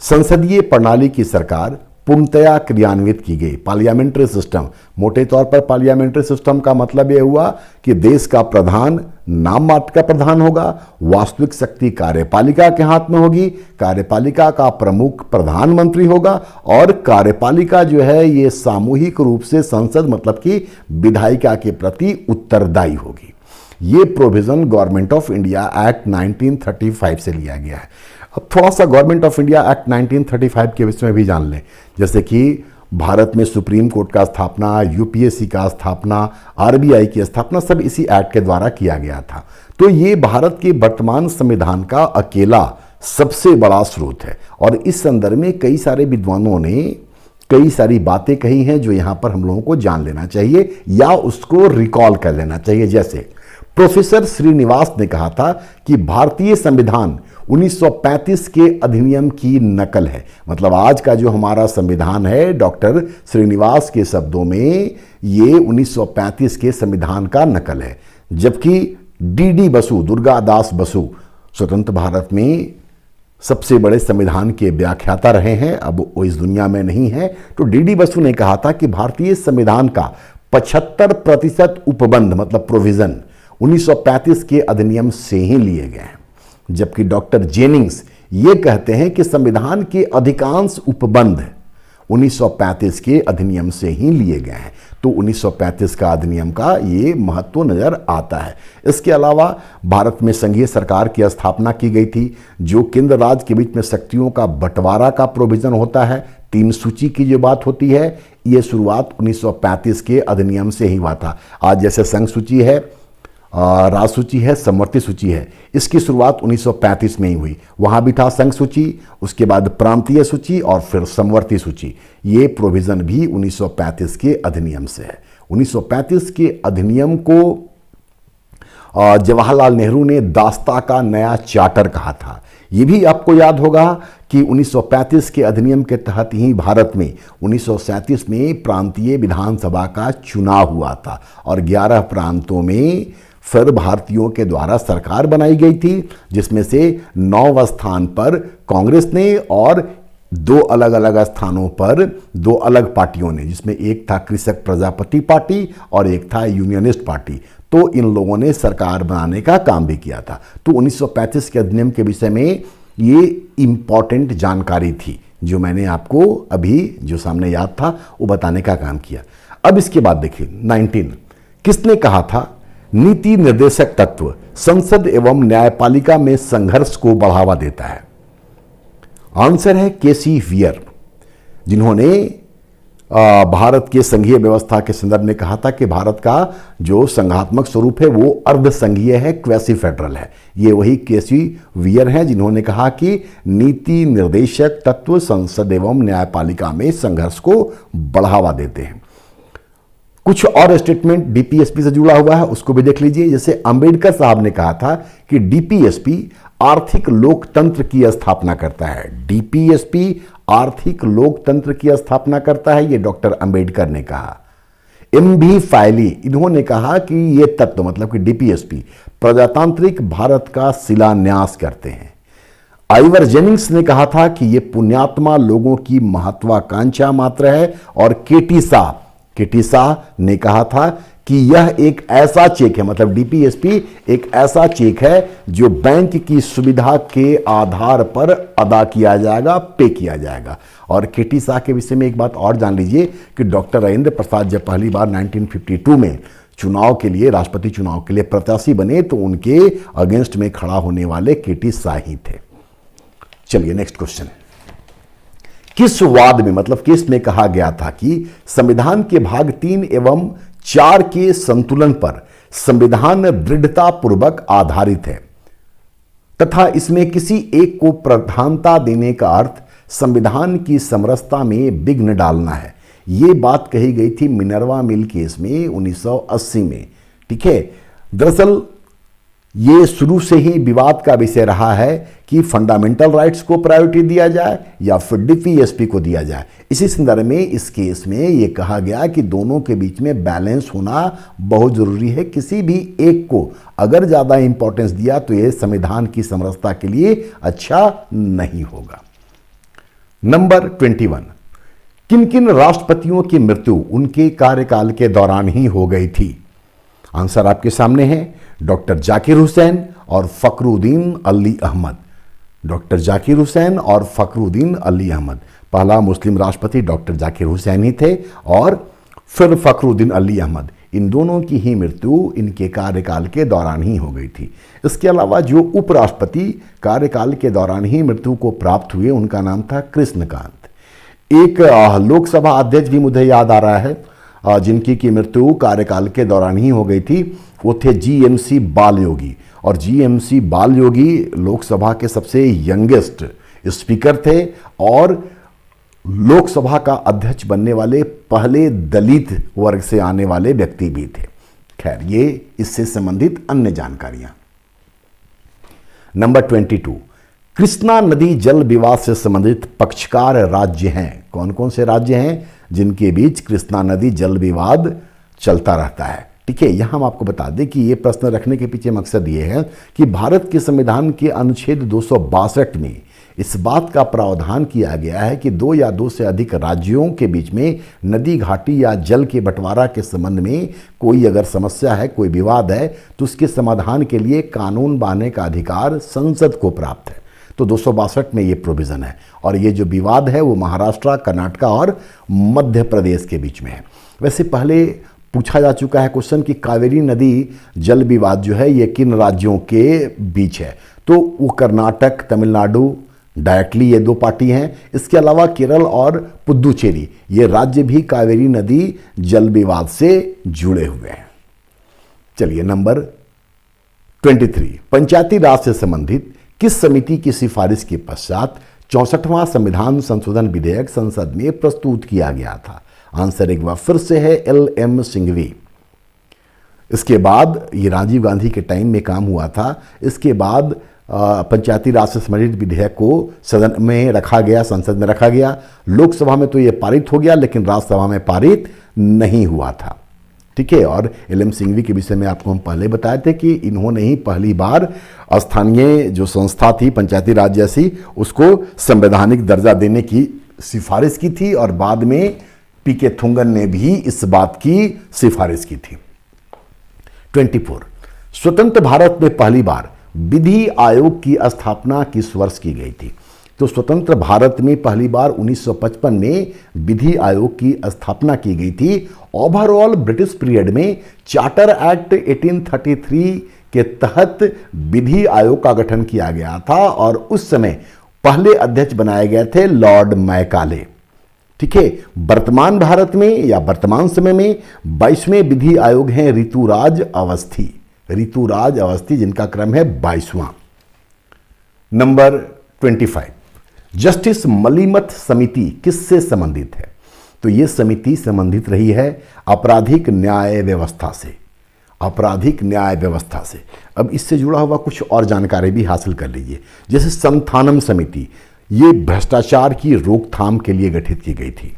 संसदीय प्रणाली की सरकार पूर्णतया क्रियान्वित की गई। पार्लियामेंट्री सिस्टम, मोटे तौर पर पार्लियामेंट्री सिस्टम का मतलब यह हुआ कि देश का प्रधान नाम मात्र का प्रधान होगा, वास्तविक शक्ति कार्यपालिका के हाथ में होगी, कार्यपालिका का प्रमुख प्रधानमंत्री होगा और कार्यपालिका जो है ये सामूहिक रूप से संसद मतलब कि विधायिका के प्रति उत्तरदायी होगी। ये provision government of India act 1935 से लिया गया है। अब थोड़ा सा गवर्नमेंट ऑफ इंडिया एक्ट 1935 के विषय में भी जान लें, जैसे कि भारत में सुप्रीम कोर्ट का स्थापना, यूपीएससी का स्थापना, आरबीआई की स्थापना सब इसी एक्ट के द्वारा किया गया था। तो ये भारत के वर्तमान संविधान का अकेला सबसे बड़ा स्रोत है और इस संदर्भ में कई सारे विद्वानों ने कई सारी बातें कही हैं जो यहाँ पर हम लोगों को जान लेना चाहिए या उसको रिकॉल कर लेना चाहिए। जैसे प्रोफेसर श्रीनिवास ने कहा था कि भारतीय संविधान 1935 के अधिनियम की नकल है। मतलब आज का जो हमारा संविधान है डॉक्टर श्रीनिवास के शब्दों में ये 1935 के संविधान का नकल है। जबकि डी बसु, दुर्गादास बसु स्वतंत्र भारत में सबसे बड़े संविधान के व्याख्याता रहे हैं, अब वो इस दुनिया में नहीं है। तो डी बसु ने कहा था कि भारतीय संविधान का 75% उपबंध मतलब प्रोविजन 1935 के अधिनियम से ही लिए गए हैं। जबकि डॉक्टर जेनिंग्स ये कहते हैं कि संविधान के अधिकांश उपबंध 1935 के अधिनियम से ही लिए गए हैं। तो 1935 का अधिनियम का ये महत्व नजर आता है। इसके अलावा भारत में संघीय सरकार की स्थापना की गई थी, जो केंद्र राज्य के बीच में शक्तियों का बंटवारा का प्रोविजन होता है। 3 सूची की जो बात होती है ये शुरुआत 1935 के अधिनियम से ही हुआ था। आज जैसे संघ सूची है, राज सूची है, समवर्ती सूची है, इसकी शुरुआत 1935 में ही हुई। वहाँ भी था संघ सूची, उसके बाद प्रांतीय सूची और फिर समवर्ती सूची। ये प्रोविज़न भी 1935 के अधिनियम से है। 1935 के अधिनियम को जवाहरलाल नेहरू ने दास्ता का नया चार्टर कहा था। ये भी आपको याद होगा कि 1935 के अधिनियम के तहत ही भारत में 1937 में प्रांतीय विधानसभा का चुनाव हुआ था और 11 प्रांतों में फिर भारतीयों के द्वारा सरकार बनाई गई थी, जिसमें से 9 स्थान पर कांग्रेस ने और 2 अलग अलग स्थानों पर 2 अलग पार्टियों ने, जिसमें एक था कृषक प्रजापति पार्टी और एक था यूनियनिस्ट पार्टी। तो इन लोगों ने सरकार बनाने का काम भी किया था। तो 1935 के अधिनियम के विषय में ये इंपॉर्टेंट जानकारी थी जो मैंने आपको अभी जो सामने याद था वो बताने का काम किया। अब इसके बाद देखिए 19 किसने कहा था नीति निर्देशक तत्व संसद एवं न्यायपालिका में संघर्ष को बढ़ावा देता है। आंसर है केसी वियर, जिन्होंने भारत के संघीय व्यवस्था के संदर्भ में कहा था कि भारत का जो संघात्मक स्वरूप है वो अर्ध संघीय है, क्वैसी फेडरल है। ये वही केसी वियर हैं जिन्होंने कहा कि नीति निर्देशक तत्व संसद एवं न्यायपालिका में संघर्ष को बढ़ावा देते हैं। कुछ और स्टेटमेंट डीपीएसपी से जुड़ा हुआ है, उसको भी देख लीजिए। जैसे अंबेडकर साहब ने कहा था कि डीपीएसपी आर्थिक लोकतंत्र की स्थापना करता है। डीपीएसपी आर्थिक लोकतंत्र की स्थापना करता है, ये डॉक्टर अंबेडकर ने कहा। एमबी फाइली इन्होंने कहा कि ये तत्व मतलब कि डीपीएसपी प्रजातांत्रिक भारत का शिलान्यास करते हैं। आइवर जेनिंग्स ने कहा था कि ये पुण्यात्मा लोगों की महत्वाकांक्षा मात्र है। और केटी शाह ने कहा था कि यह एक ऐसा चेक है, मतलब डीपीएसपी एक ऐसा चेक है जो बैंक की सुविधा के आधार पर अदा किया जाएगा, पे किया जाएगा। और केटी शाह के विषय में एक बात और जान लीजिए कि डॉक्टर राजेंद्र प्रसाद जब पहली बार 1952 में चुनाव के लिए, राष्ट्रपति चुनाव के लिए प्रत्याशी बने तो उनके अगेंस्ट में खड़ा होने वाले केटी शाह ही थे। चलिए नेक्स्ट क्वेश्चन है, किस वाद में मतलब केस में कहा गया था कि संविधान के भाग 3 एवं 4 के संतुलन पर संविधान दृढ़ता पूर्वक आधारित है तथा इसमें किसी एक को प्रधानता देने का अर्थ संविधान की समरसता में विघ्न डालना है। यह बात कही गई थी मिनर्वा मिल केस में 1980 में। ठीक है, दरअसल ये शुरू से ही विवाद का विषय रहा है कि फंडामेंटल राइट्स को प्रायोरिटी दिया जाए या फिर डीपीएसपी को दिया जाए। इसी संदर्भ में इस केस में ये कहा गया कि दोनों के बीच में बैलेंस होना बहुत जरूरी है। किसी भी एक को अगर ज़्यादा इंपॉर्टेंस दिया तो ये संविधान की समरसता के लिए अच्छा नहीं होगा। नंबर 21, किन किन राष्ट्रपतियों की मृत्यु उनके कार्यकाल के दौरान ही हो गई थी? आंसर आपके सामने है, डॉक्टर जाकिर हुसैन और फखरुद्दीन अली अहमद। डॉक्टर जाकिर हुसैन और फखरुद्दीन अली अहमद। पहला मुस्लिम राष्ट्रपति डॉक्टर जाकिर हुसैन ही थे और फिर फखरुद्दीन अली अहमद। इन दोनों की ही मृत्यु इनके कार्यकाल के दौरान ही हो गई थी। इसके अलावा जो उपराष्ट्रपति कार्यकाल के दौरान ही मृत्यु को प्राप्त हुए उनका नाम था कृष्णकांत। एक लोकसभा अध्यक्ष भी मुझे याद आ रहा है जिनकी की मृत्यु कार्यकाल के दौरान ही हो गई थी, वो थे जीएमसी बाल योगी। और जीएमसी बाल योगी लोकसभा के सबसे यंगेस्ट स्पीकर थे और लोकसभा का अध्यक्ष बनने वाले पहले दलित वर्ग से आने वाले व्यक्ति भी थे। खैर, ये इससे संबंधित अन्य जानकारियां। नंबर 22, कृष्णा नदी जल विवाद से संबंधित पक्षकार राज्य हैं। कौन कौन से राज्य हैं जिनके बीच कृष्णा नदी जल विवाद चलता रहता है? ठीक है, यहां हम आपको बता दें कि यह प्रश्न रखने के पीछे मकसद यह है कि भारत के संविधान के अनुच्छेद 262 में इस बात का प्रावधान किया गया है कि 2 या 2 से अधिक राज्यों के बीच में नदी, घाटी या जल के बंटवारा के संबंध में कोई अगर समस्या है, कोई विवाद है, तो उसके समाधान के लिए कानून बनाने का अधिकार संसद को प्राप्त है। तो 262 में ये प्रोविज़न है और ये जो विवाद है वो महाराष्ट्र, कर्नाटक और मध्य प्रदेश के बीच में है। वैसे पहले पूछा जा चुका है क्वेश्चन कि कावेरी नदी जल विवाद जो है ये किन राज्यों के बीच है, तो वो कर्नाटक, तमिलनाडु डायरेक्टली ये 2 पार्टी हैं। इसके अलावा केरल और पुदुचेरी ये राज्य भी कावेरी नदी जल विवाद से जुड़े हुए हैं। चलिए नंबर 23, पंचायती राज से संबंधित किस समिति की सिफारिश के पश्चात 64वां संविधान संशोधन विधेयक संसद में प्रस्तुत किया गया था? आंसर एक बार फिर से है LM सिंघवी। इसके बाद ये राजीव गांधी के टाइम में काम हुआ था। इसके बाद पंचायती राज से संबंधित विधेयक को सदन में रखा गया, संसद में रखा गया। लोकसभा में तो ये पारित हो गया लेकिन राज्यसभा में पारित नहीं हुआ था। ठीक है, और LM सिंघवी के विषय में आपको हम पहले बताए थे कि इन्होंने ही पहली बार स्थानीय जो संस्था थी पंचायती राज जैसी उसको संवैधानिक दर्जा देने की सिफारिश की थी और बाद में PK थुंगन ने भी इस बात की सिफारिश की थी। 24, स्वतंत्र भारत में पहली बार विधि आयोग की स्थापना किस वर्ष की गई थी? तो स्वतंत्र भारत में पहली बार 1955 में विधि आयोग की स्थापना की गई थी। ओवरऑल ब्रिटिश पीरियड में चार्टर एक्ट 1833 के तहत विधि आयोग का गठन किया गया था और उस समय पहले अध्यक्ष बनाए गए थे लॉर्ड मैकाले। ठीक है, वर्तमान भारत में या वर्तमान समय में 22वें विधि आयोग हैं ऋतुराज अवस्थी। ऋतुराज अवस्थी जिनका क्रम है 22वां। नंबर 25, जस्टिस मलीमत समिति किससे संबंधित है? तो यह समिति संबंधित रही है आपराधिक न्याय व्यवस्था से। आपराधिक न्याय व्यवस्था से। अब इससे जुड़ा हुआ कुछ और जानकारी भी हासिल कर लीजिए। जैसे संथानम समिति, ये भ्रष्टाचार की रोकथाम के लिए गठित की गई थी।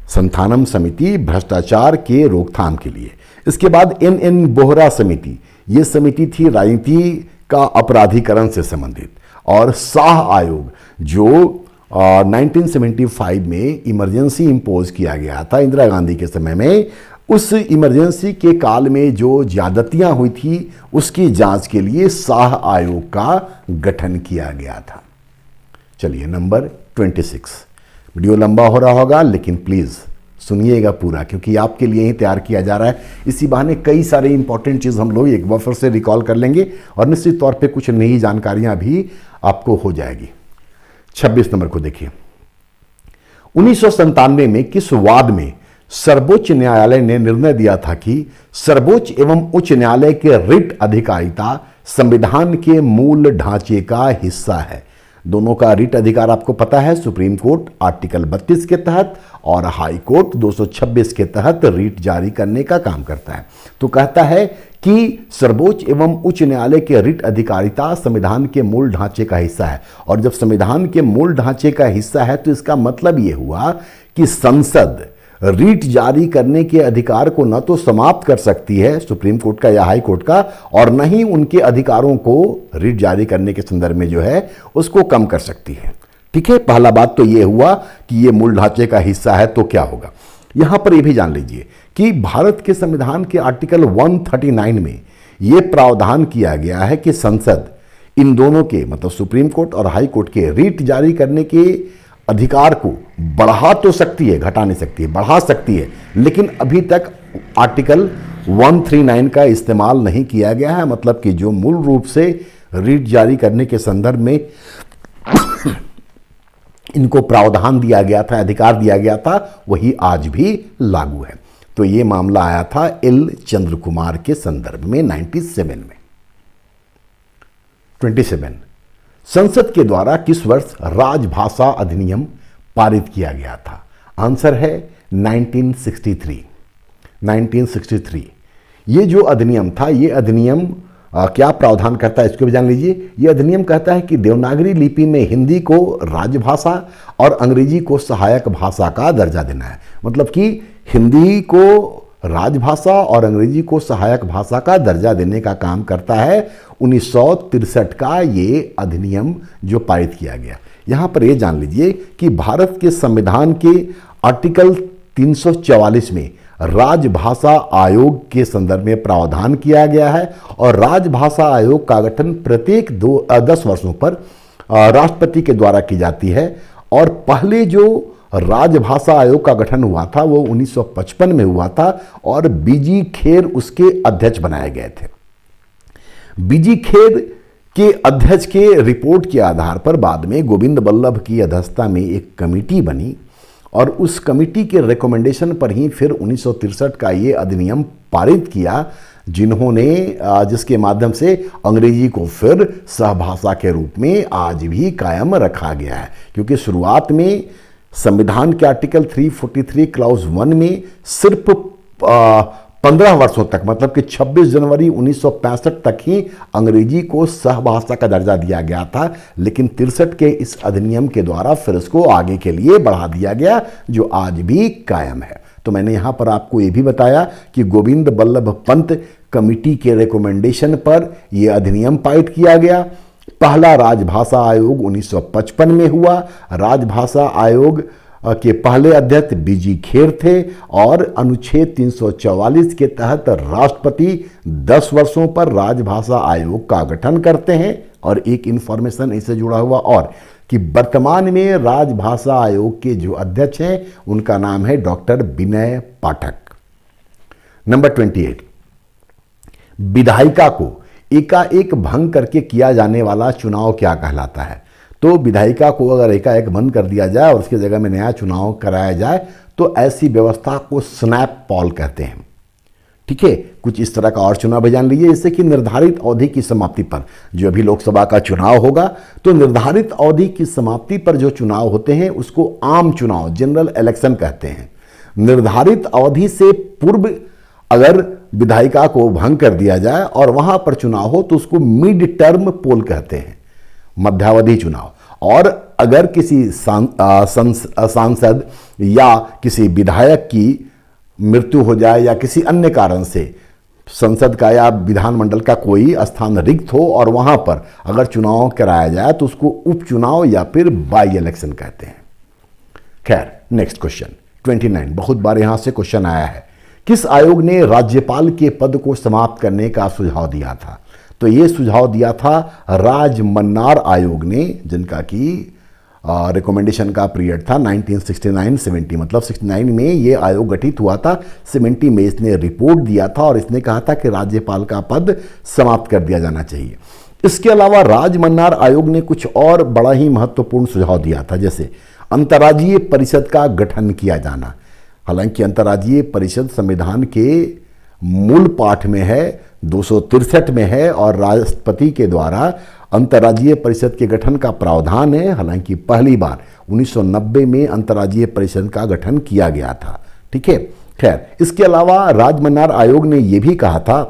संथानम समिति भ्रष्टाचार के रोकथाम के लिए। इसके बाद NN बोहरा समिति, ये समिति थी राजनीति का अपराधीकरण से संबंधित। और शाह आयोग जो 1975 में इमरजेंसी इंपोज किया गया था इंदिरा गांधी के समय में, उस इमरजेंसी के काल में जो ज्यादतियां हुई थी उसकी जांच के लिए शाह आयोग का गठन किया गया था। चलिए नंबर 26, वीडियो लंबा हो रहा होगा लेकिन प्लीज सुनिएगा पूरा क्योंकि आपके लिए ही तैयार किया जा रहा है। इसी बहाने कई सारे इंपॉर्टेंट चीज हम लोग एक बार फिर से रिकॉल कर लेंगे और निश्चित तौर पे कुछ नई जानकारियां भी आपको हो जाएगी। 26 नंबर को देखिए, 1997 में किस वाद में सर्वोच्च न्यायालय ने निर्णय दिया था कि सर्वोच्च एवं उच्च न्यायालय के रिट अधिकारिता संविधान के मूल ढांचे का हिस्सा है? दोनों का रिट अधिकार आपको पता है, सुप्रीम कोर्ट आर्टिकल 32 के तहत और हाई कोर्ट 226 के तहत रिट जारी करने का काम करता है। तो कहता है कि सर्वोच्च एवं उच्च न्यायालय के रिट अधिकारिता संविधान के मूल ढांचे का हिस्सा है। और जब संविधान के मूल ढांचे का हिस्सा है तो इसका मतलब यह हुआ कि संसद रिट जारी करने के अधिकार को न तो समाप्त कर सकती है सुप्रीम कोर्ट का या हाई कोर्ट का, और न ही उनके अधिकारों को रिट जारी करने के संदर्भ में जो है उसको कम कर सकती है। ठीक है, पहला बात तो ये हुआ कि ये मूल ढांचे का हिस्सा है तो क्या होगा। यहां पर ये भी जान लीजिए कि भारत के संविधान के आर्टिकल 139 में ये प्रावधान किया गया है कि संसद इन दोनों के मतलब सुप्रीम कोर्ट और हाई कोर्ट के रीट जारी करने के अधिकार को बढ़ा तो सकती है, घटा नहीं सकती है, बढ़ा सकती है, लेकिन अभी तक आर्टिकल 139 का इस्तेमाल नहीं किया गया है। मतलब कि जो मूल रूप से रीट जारी करने के संदर्भ में इनको प्रावधान दिया गया था, अधिकार दिया गया था, वही आज भी लागू है। तो ये मामला आया था एल चंद्र कुमार के संदर्भ में 97 में। 27 संसद के द्वारा किस वर्ष राजभाषा अधिनियम पारित किया गया था? आंसर है 1963। 1963 ये जो अधिनियम था, ये अधिनियम क्या प्रावधान करता है इसको भी जान लीजिए। यह अधिनियम कहता है कि देवनागरी लिपि में हिंदी को राजभाषा और अंग्रेजी को सहायक भाषा का दर्जा देना है। मतलब कि हिंदी को राजभाषा और अंग्रेजी को सहायक भाषा का दर्जा देने का काम करता है 1963 का ये अधिनियम जो पारित किया गया। यहां पर यह जान लीजिए कि भारत के संविधान के आर्टिकल 344 में राजभाषा आयोग के संदर्भ में प्रावधान किया गया है और राजभाषा आयोग का गठन प्रत्येक 10 वर्षों पर राष्ट्रपति के द्वारा की जाती है। और पहले जो राजभाषा आयोग का गठन हुआ था वो 1955 में हुआ था और बीजी खेर उसके अध्यक्ष बनाए गए थे। बीजी खेर के अध्यक्ष के रिपोर्ट के आधार पर बाद में गोविंद बल्लभ की अध्यक्षता में एक कमेटी बनी और उस कमेटी के रिकमेंडेशन पर ही फिर 1963 का ये अधिनियम पारित किया, जिसके माध्यम से अंग्रेजी को फिर सहभाषा के रूप में आज भी कायम रखा गया है। क्योंकि शुरुआत में संविधान के आर्टिकल 343 क्लाउज 1 में सिर्फ 15 वर्षों तक मतलब कि 26 जनवरी 1965 तक ही अंग्रेजी को सहभाषा का दर्जा दिया गया था, लेकिन 63 के इस अधिनियम के द्वारा फिर इसको आगे के लिए बढ़ा दिया गया जो आज भी कायम है। तो मैंने यहाँ पर आपको ये भी बताया कि गोविंद बल्लभ पंत कमेटी के रिकमेंडेशन पर यह अधिनियम पारित किया गया। पहला राजभाषा आयोग 1955 में हुआ। राजभाषा आयोग के पहले अध्यक्ष बीजी खेर थे और अनुच्छेद 344 के तहत राष्ट्रपति 10 वर्षों पर राजभाषा आयोग का गठन करते हैं। और एक इंफॉर्मेशन इससे जुड़ा हुआ और कि वर्तमान में राजभाषा आयोग के जो अध्यक्ष हैं उनका नाम है डॉक्टर विनय पाठक। नंबर 28 विधायिका को एकाएक भंग करके किया जाने वाला चुनाव क्या कहलाता है? तो विधायिका को अगर एकाएक बंद कर दिया जाए और उसकी जगह में नया चुनाव कराया जाए तो ऐसी व्यवस्था को स्नैप पॉल कहते हैं। ठीक है, कुछ इस तरह का और चुनाव भी जान लीजिए, जैसे कि निर्धारित अवधि की समाप्ति पर जो अभी लोकसभा का चुनाव होगा तो निर्धारित अवधि की समाप्ति पर जो चुनाव होते हैं उसको आम चुनाव जनरल इलेक्शन कहते हैं। निर्धारित अवधि से पूर्व अगर विधायिका को भंग कर दिया जाए और वहां पर चुनाव हो तो उसको मिड टर्म पोल कहते हैं, मध्यावधि चुनाव। और अगर किसी सांसद या किसी विधायक की मृत्यु हो जाए या किसी अन्य कारण से संसद का या विधानमंडल का कोई स्थान रिक्त हो और वहां पर अगर चुनाव कराया जाए तो उसको उपचुनाव या फिर बाई इलेक्शन कहते हैं। खैर, नेक्स्ट क्वेश्चन 29 बहुत बार यहां से क्वेश्चन आया है। किस आयोग ने राज्यपाल के पद को समाप्त करने का सुझाव दिया था? तो ये सुझाव दिया था राजमन्नार आयोग ने, जिनका कि रिकमेंडेशन का पीरियड था 1969-70, मतलब 69 में ये आयोग गठित हुआ था, 70 में इसने रिपोर्ट दिया था और इसने कहा था कि राज्यपाल का पद समाप्त कर दिया जाना चाहिए। इसके अलावा राजमन्नार आयोग ने कुछ और बड़ा ही महत्वपूर्ण सुझाव दिया था, जैसे अंतर्राज्यीय परिषद का गठन किया जाना। हालांकि अंतर्राज्यीय परिषद संविधान के मूल पाठ में है, 263 में है और राष्ट्रपति के द्वारा अंतर्राज्यीय परिषद के गठन का प्रावधान है। हालांकि पहली बार 1990 में अंतर्राज्यीय परिषद का गठन किया गया था। ठीक है, खैर, इसके अलावा राजमन्नार आयोग ने यह भी कहा था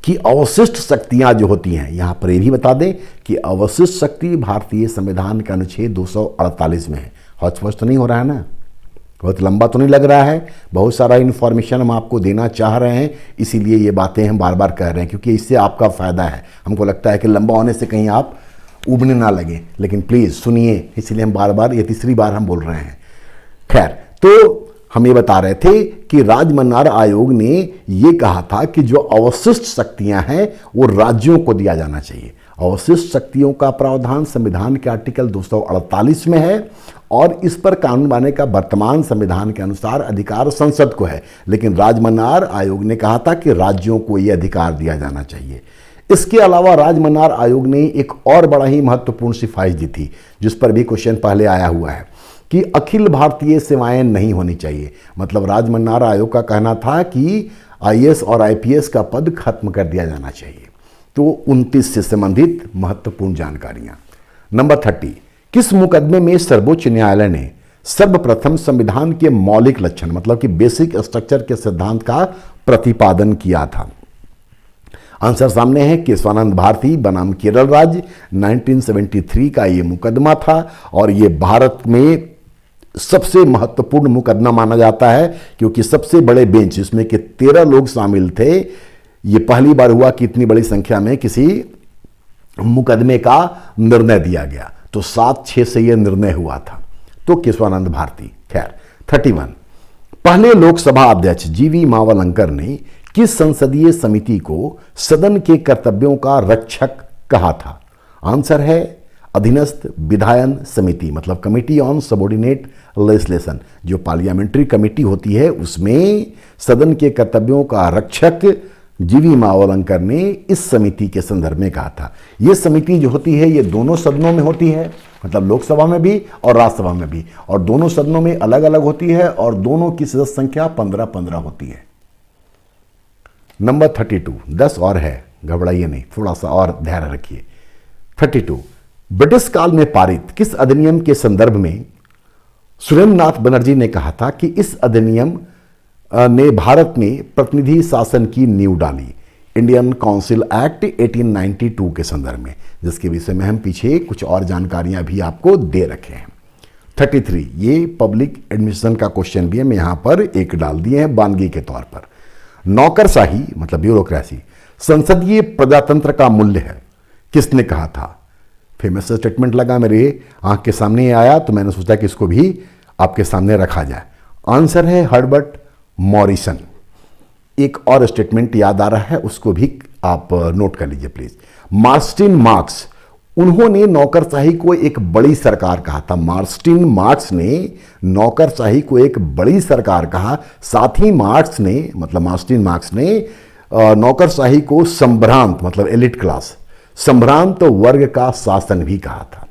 कि अवशिष्ट शक्तियां जो होती हैं, यहां पर यह भी बता दें कि अवशिष्ट शक्ति भारतीय संविधान के अनुच्छेद 248 में है। हौच-पौच तो नहीं हो रहा है ना, बहुत लंबा तो नहीं लग रहा है, बहुत सारा इन्फॉर्मेशन हम आपको देना चाह रहे हैं, इसीलिए ये बातें हम बार बार कह रहे हैं क्योंकि इससे आपका फ़ायदा है। हमको लगता है कि लंबा होने से कहीं आप उबने ना लगे, लेकिन प्लीज़ सुनिए, इसलिए हम बार बार, ये तीसरी बार हम बोल रहे हैं। खैर, तो हम ये बता रहे थे कि राजमन्नार आयोग ने ये कहा था कि जो अवशिष्ट शक्तियां हैं वो राज्यों को दिया जाना चाहिए। अवशिष्ट शक्तियों का प्रावधान संविधान के आर्टिकल 248 में है और इस पर कानून बनाने का वर्तमान संविधान के अनुसार अधिकार संसद को है, लेकिन राजमन्नार आयोग ने कहा था कि राज्यों को यह अधिकार दिया जाना चाहिए। इसके अलावा राजमन्नार आयोग ने एक और बड़ा ही महत्वपूर्ण सिफारिश दी थी, जिस पर भी क्वेश्चन पहले आया हुआ है, कि अखिल भारतीय सेवाएं नहीं होनी चाहिए। मतलब राजमन्नार आयोग का कहना था कि आईएएस और आईपीएस का पद खत्म कर दिया जाना चाहिए। तो 29 से संबंधित महत्वपूर्ण जानकारियां। नंबर 30, किस मुकदमे में सर्वोच्च न्यायालय ने सर्वप्रथम संविधान के मौलिक लक्षण, मतलब कि बेसिक स्ट्रक्चर के सिद्धांत का प्रतिपादन किया था? आंसर सामने है, केशवानंद भारती बनाम केरल राज्य, 1973 का ये मुकदमा था और ये भारत में सबसे महत्वपूर्ण मुकदमा माना जाता है, क्योंकि सबसे बड़े बेंच, जिसमें कि 13 लोग शामिल थे, ये पहली बार हुआ कि इतनी बड़ी संख्या में किसी मुकदमे का निर्णय दिया गया। तो 7-6 से यह निर्णय हुआ था। तो केशवानंद भारती। खैर, 31, पहले लोकसभा अध्यक्ष जीवी मावलंकर ने किस संसदीय समिति को सदन के कर्तव्यों का रक्षक कहा था? आंसर है अधीनस्थ विधायन समिति, मतलब कमिटी ऑन सबऑर्डिनेट लेजिस्लेशन। जो पार्लियामेंट्री कमेटी होती है उसमें सदन के कर्तव्यों का रक्षक जीवी मावलंकर ने इस समिति के संदर्भ में कहा था। यह समिति जो होती है ये दोनों सदनों में होती है, मतलब लोकसभा में भी और राज्यसभा में भी, और दोनों सदनों में अलग अलग होती है और दोनों की सदस्य संख्या 15-15 होती है। नंबर 32, 10 और है, घबराइए नहीं, थोड़ा सा और ध्यान रखिए। 32, ब्रिटिश काल में पारित किस अधिनियम के संदर्भ में सुरेंद्रनाथ बनर्जी ने कहा था कि इस अधिनियम ने भारत में प्रतिनिधि शासन की नींव डाली? इंडियन काउंसिल एक्ट 1892 के संदर्भ में, जिसके विषय में हम पीछे कुछ और जानकारियां भी आपको दे रखे हैं। 33, ये पब्लिक एडमिनिस्ट्रेशन का क्वेश्चन भी है, मैं यहां पर एक डाल दिए हैं बानगी के तौर पर। नौकरशाही मतलब ब्यूरोक्रेसी संसदीय प्रजातंत्र का मूल्य है, किसने कहा था? फेमस स्टेटमेंट लगा मेरे आंख के सामने आया तो मैंने सोचा कि इसको भी आपके सामने रखा जाए। आंसर है हर्बर्ट मॉरिसन। एक और स्टेटमेंट याद आ रहा है, उसको भी आप नोट कर लीजिए प्लीज। मार्टिन मार्क्स, उन्होंने नौकरशाही को एक बड़ी सरकार कहा था। मार्टिन मार्क्स ने नौकरशाही को एक बड़ी सरकार कहा। साथ ही मार्टिन मार्क्स ने नौकरशाही को संभ्रांत मतलब एलिट क्लास, संभ्रांत वर्ग का शासन भी कहा था।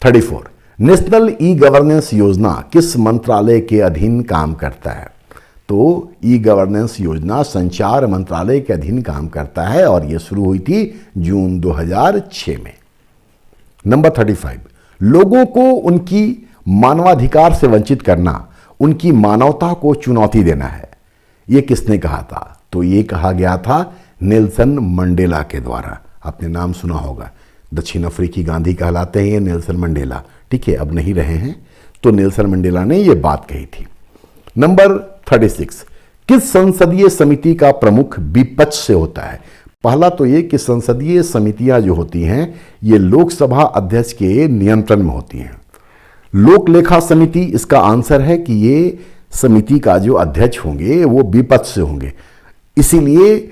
34, नेशनल ई गवर्नेंस योजना किस मंत्रालय के अधीन काम करता है? तो ई गवर्नेंस योजना संचार मंत्रालय के अधीन काम करता है और यह शुरू हुई थी जून 2006 में। नंबर 35, लोगों को उनकी मानवाधिकार से वंचित करना उनकी मानवता को चुनौती देना है, यह किसने कहा था? तो यह कहा गया था नेल्सन मंडेला के द्वारा। आपने नाम सुना होगा, दक्षिण अफ्रीकी गांधी कहलाते हैं ये नेल्सन मंडेला। ठीक है, अब नहीं रहे हैं, तो नेल्सन मंडेला ने यह बात कही थी। नंबर 36, किस संसदीय समिति का प्रमुख विपक्ष से होता है? पहला तो ये कि संसदीय समितियां जो होती हैं ये लोकसभा अध्यक्ष के नियंत्रण में होती हैं। लोक लेखा समिति, इसका आंसर है कि ये समिति का जो अध्यक्ष होंगे वो विपक्ष से होंगे, इसीलिए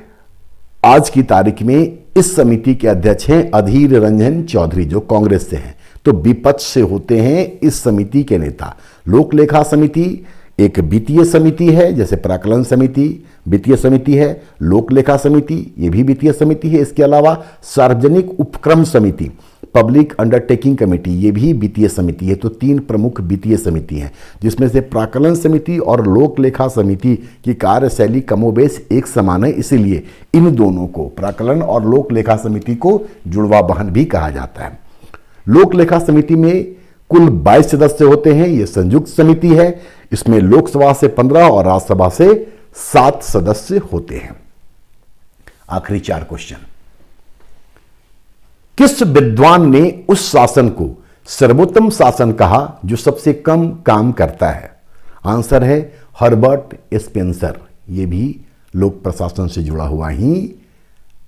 आज की तारीख में इस समिति के अध्यक्ष हैं अधीर रंजन चौधरी, जो कांग्रेस से हैं। तो विपक्ष से होते हैं इस समिति के नेता। लोक लेखा समिति एक वित्तीय समिति है, जैसे प्राक्कलन समिति वित्तीय समिति है, लोक लेखा समिति ये भी वित्तीय समिति है। इसके अलावा सार्वजनिक उपक्रम समिति, पब्लिक अंडरटेकिंग कमेटी, ये भी वित्तीय समिति है। तो 3 प्रमुख वित्तीय समिति हैं, जिसमें से प्राक्कलन समिति और लोक लेखा समिति की कार्यशैली कमोबेश एक समान है, इसीलिए इन दोनों को, प्राक्कलन और लोक लेखा समिति को, जुड़वा बहन भी कहा जाता है। लोक लेखा समिति में कुल 22 सदस्य होते हैं। यह संयुक्त समिति है, इसमें लोकसभा से 15 और राज्यसभा से 7 सदस्य होते हैं। आखिरी 4 क्वेश्चन। किस विद्वान ने उस शासन को सर्वोत्तम शासन कहा जो सबसे कम काम करता है? आंसर है हर्बर्ट स्पेंसर। यह भी लोक प्रशासन से जुड़ा हुआ ही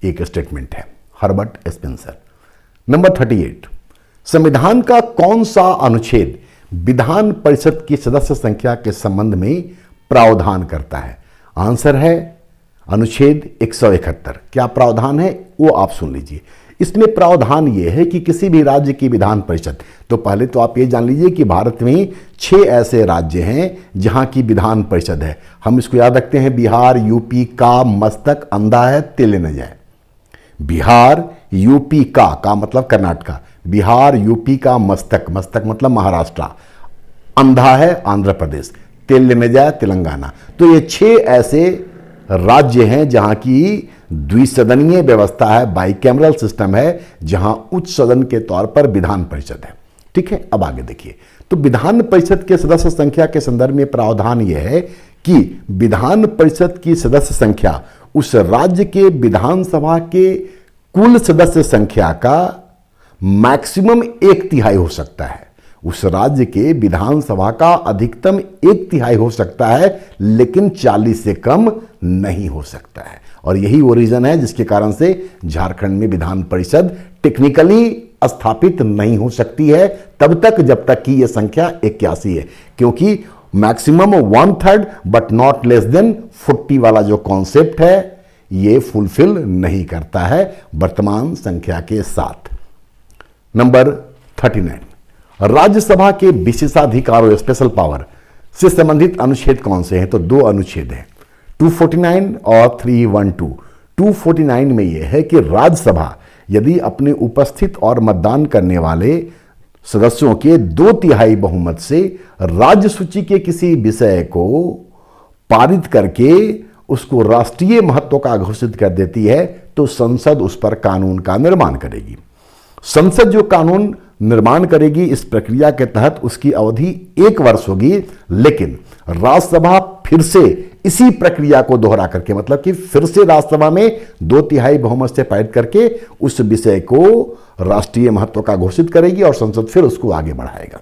एक स्टेटमेंट है, हर्बर्ट स्पेंसर। नंबर 38, संविधान का कौन सा अनुच्छेद विधान परिषद की सदस्य संख्या के संबंध में प्रावधान करता है? आंसर है अनुच्छेद 171। क्या प्रावधान है वो आप सुन लीजिए। इसमें प्रावधान यह है कि किसी भी राज्य की विधान परिषद, तो पहले तो आप ये जान लीजिए कि भारत में 6 ऐसे राज्य हैं जहां की विधान परिषद है। हम इसको याद रखते हैं, बिहार, यूपी का मस्तक अंधा है, तेले न जाए। बिहार, यूपी का मतलब कर्नाटका, बिहार, यूपी का मस्तक, मस्तक मतलब महाराष्ट्र, अंधा है आंध्र प्रदेश, तेल लेने जाए तेलंगाना। तो ये 6 ऐसे राज्य हैं जहां की द्विसदनीय व्यवस्था है, बाइकैमरल सिस्टम है, जहां उच्च सदन के तौर पर विधान परिषद है। ठीक है, अब आगे देखिए। तो विधान परिषद के सदस्य संख्या के संदर्भ में प्रावधान यह है कि विधान परिषद की सदस्य संख्या उस राज्य के विधानसभा के कुल सदस्य संख्या का मैक्सिमम 1/3 हो सकता है। उस राज्य के विधानसभा का अधिकतम 1/3 हो सकता है, लेकिन 40 से कम नहीं हो सकता है। और यही वो रीजन है जिसके कारण से झारखंड में विधान परिषद टेक्निकली स्थापित नहीं हो सकती है तब तक जब तक कि यह संख्या 81 है, क्योंकि maximum 1/3 but not less than 40 वाला जो कॉन्सेप्ट है ये फुलफिल नहीं करता है वर्तमान संख्या के साथ। नंबर 39, राज्यसभा के विशेषाधिकार और स्पेशल पावर से संबंधित अनुच्छेद कौन से हैं? तो 2 अनुच्छेद हैं, 249 और 312। 249 में यह है कि राज्यसभा यदि अपने उपस्थित और मतदान करने वाले सदस्यों के 2/3 बहुमत से राज्य सूची के किसी विषय को पारित करके उसको राष्ट्रीय महत्व का घोषित कर देती है तो संसद उस पर कानून का निर्माण करेगी। संसद जो कानून निर्माण करेगी इस प्रक्रिया के तहत उसकी अवधि 1 वर्ष होगी, लेकिन राज्यसभा फिर से इसी प्रक्रिया को दोहरा करके, मतलब कि फिर से राज्यसभा में 2/3 बहुमत से पारित करके उस विषय को राष्ट्रीय महत्व का घोषित करेगी और संसद फिर उसको आगे बढ़ाएगा।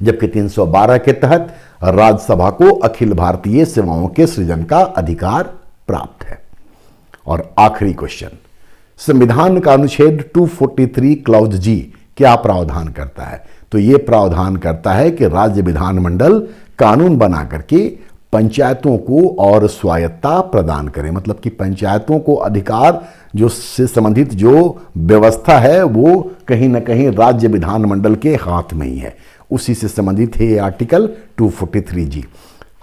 जबकि 312 के तहत राज्यसभा को अखिल भारतीय सेवाओं के सृजन का अधिकार प्राप्त है। और आखिरी क्वेश्चन, संविधान का अनुच्छेद 243 क्लॉज जी क्या प्रावधान करता है? तो यह प्रावधान करता है कि राज्य विधानमंडल कानून बना करके पंचायतों को और स्वायत्तता प्रदान करें, मतलब कि पंचायतों को अधिकार जो से संबंधित जो व्यवस्था है वो कहीं ना कहीं राज्य विधानमंडल के हाथ में ही है। उसी से संबंधित है आर्टिकल 243 जी।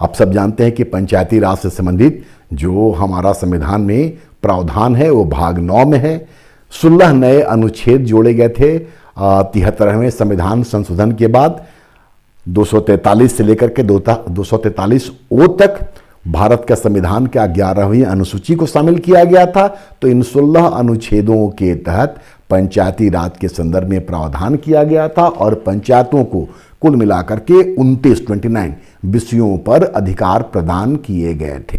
आप सब जानते हैं कि पंचायती राज से संबंधित जो हमारा संविधान में प्रावधान है वो भाग 9 में है। 16 नए अनुच्छेद जोड़े गए थे 73वें संविधान संशोधन के बाद। 243 से लेकर के 243 ओ तक भारत का संविधान के 11वीं अनुसूची को शामिल किया गया था। तो इन 16 अनुच्छेदों के तहत पंचायती राज के संदर्भ में प्रावधान किया गया था और पंचायतों को कुल मिलाकर के 29 विषयों पर अधिकार प्रदान किए गए थे।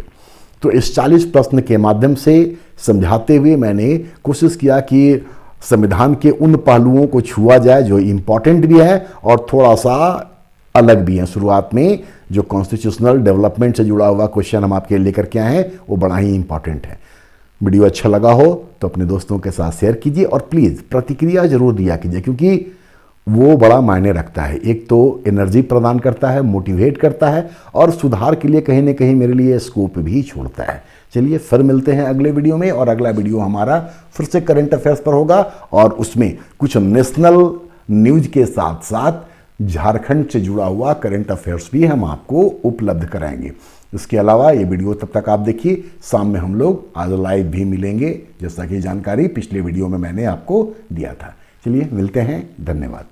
तो इस 40 प्रश्न के माध्यम से समझाते हुए मैंने कोशिश किया कि संविधान के उन पहलुओं को छुआ जाए जो इम्पोर्टेंट भी है और थोड़ा सा अलग भी है। शुरुआत में जो कॉन्स्टिट्यूशनल डेवलपमेंट से जुड़ा हुआ क्वेश्चन हम आपके लेकर के आए हैं वो बड़ा ही इंपॉर्टेंट है। वीडियो अच्छा लगा हो तो अपने दोस्तों के साथ शेयर कीजिए और प्लीज़ प्रतिक्रिया जरूर दिया कीजिए, क्योंकि वो बड़ा मायने रखता है। एक तो एनर्जी प्रदान करता है, मोटिवेट करता है और सुधार के लिए कहीं ना कहीं मेरे लिए स्कोप भी छोड़ता है। चलिए फिर मिलते हैं अगले वीडियो में, और अगला वीडियो हमारा फिर से करंट अफेयर्स पर होगा और उसमें कुछ नेशनल न्यूज के साथ साथ झारखंड से जुड़ा हुआ करंट अफेयर्स भी हम आपको उपलब्ध कराएंगे। इसके अलावा ये वीडियो तब तक आप देखिए, शाम में हम लोग आज लाइव भी मिलेंगे, जैसा कि जानकारी पिछले वीडियो में मैंने आपको दिया था। चलिए मिलते हैं, धन्यवाद।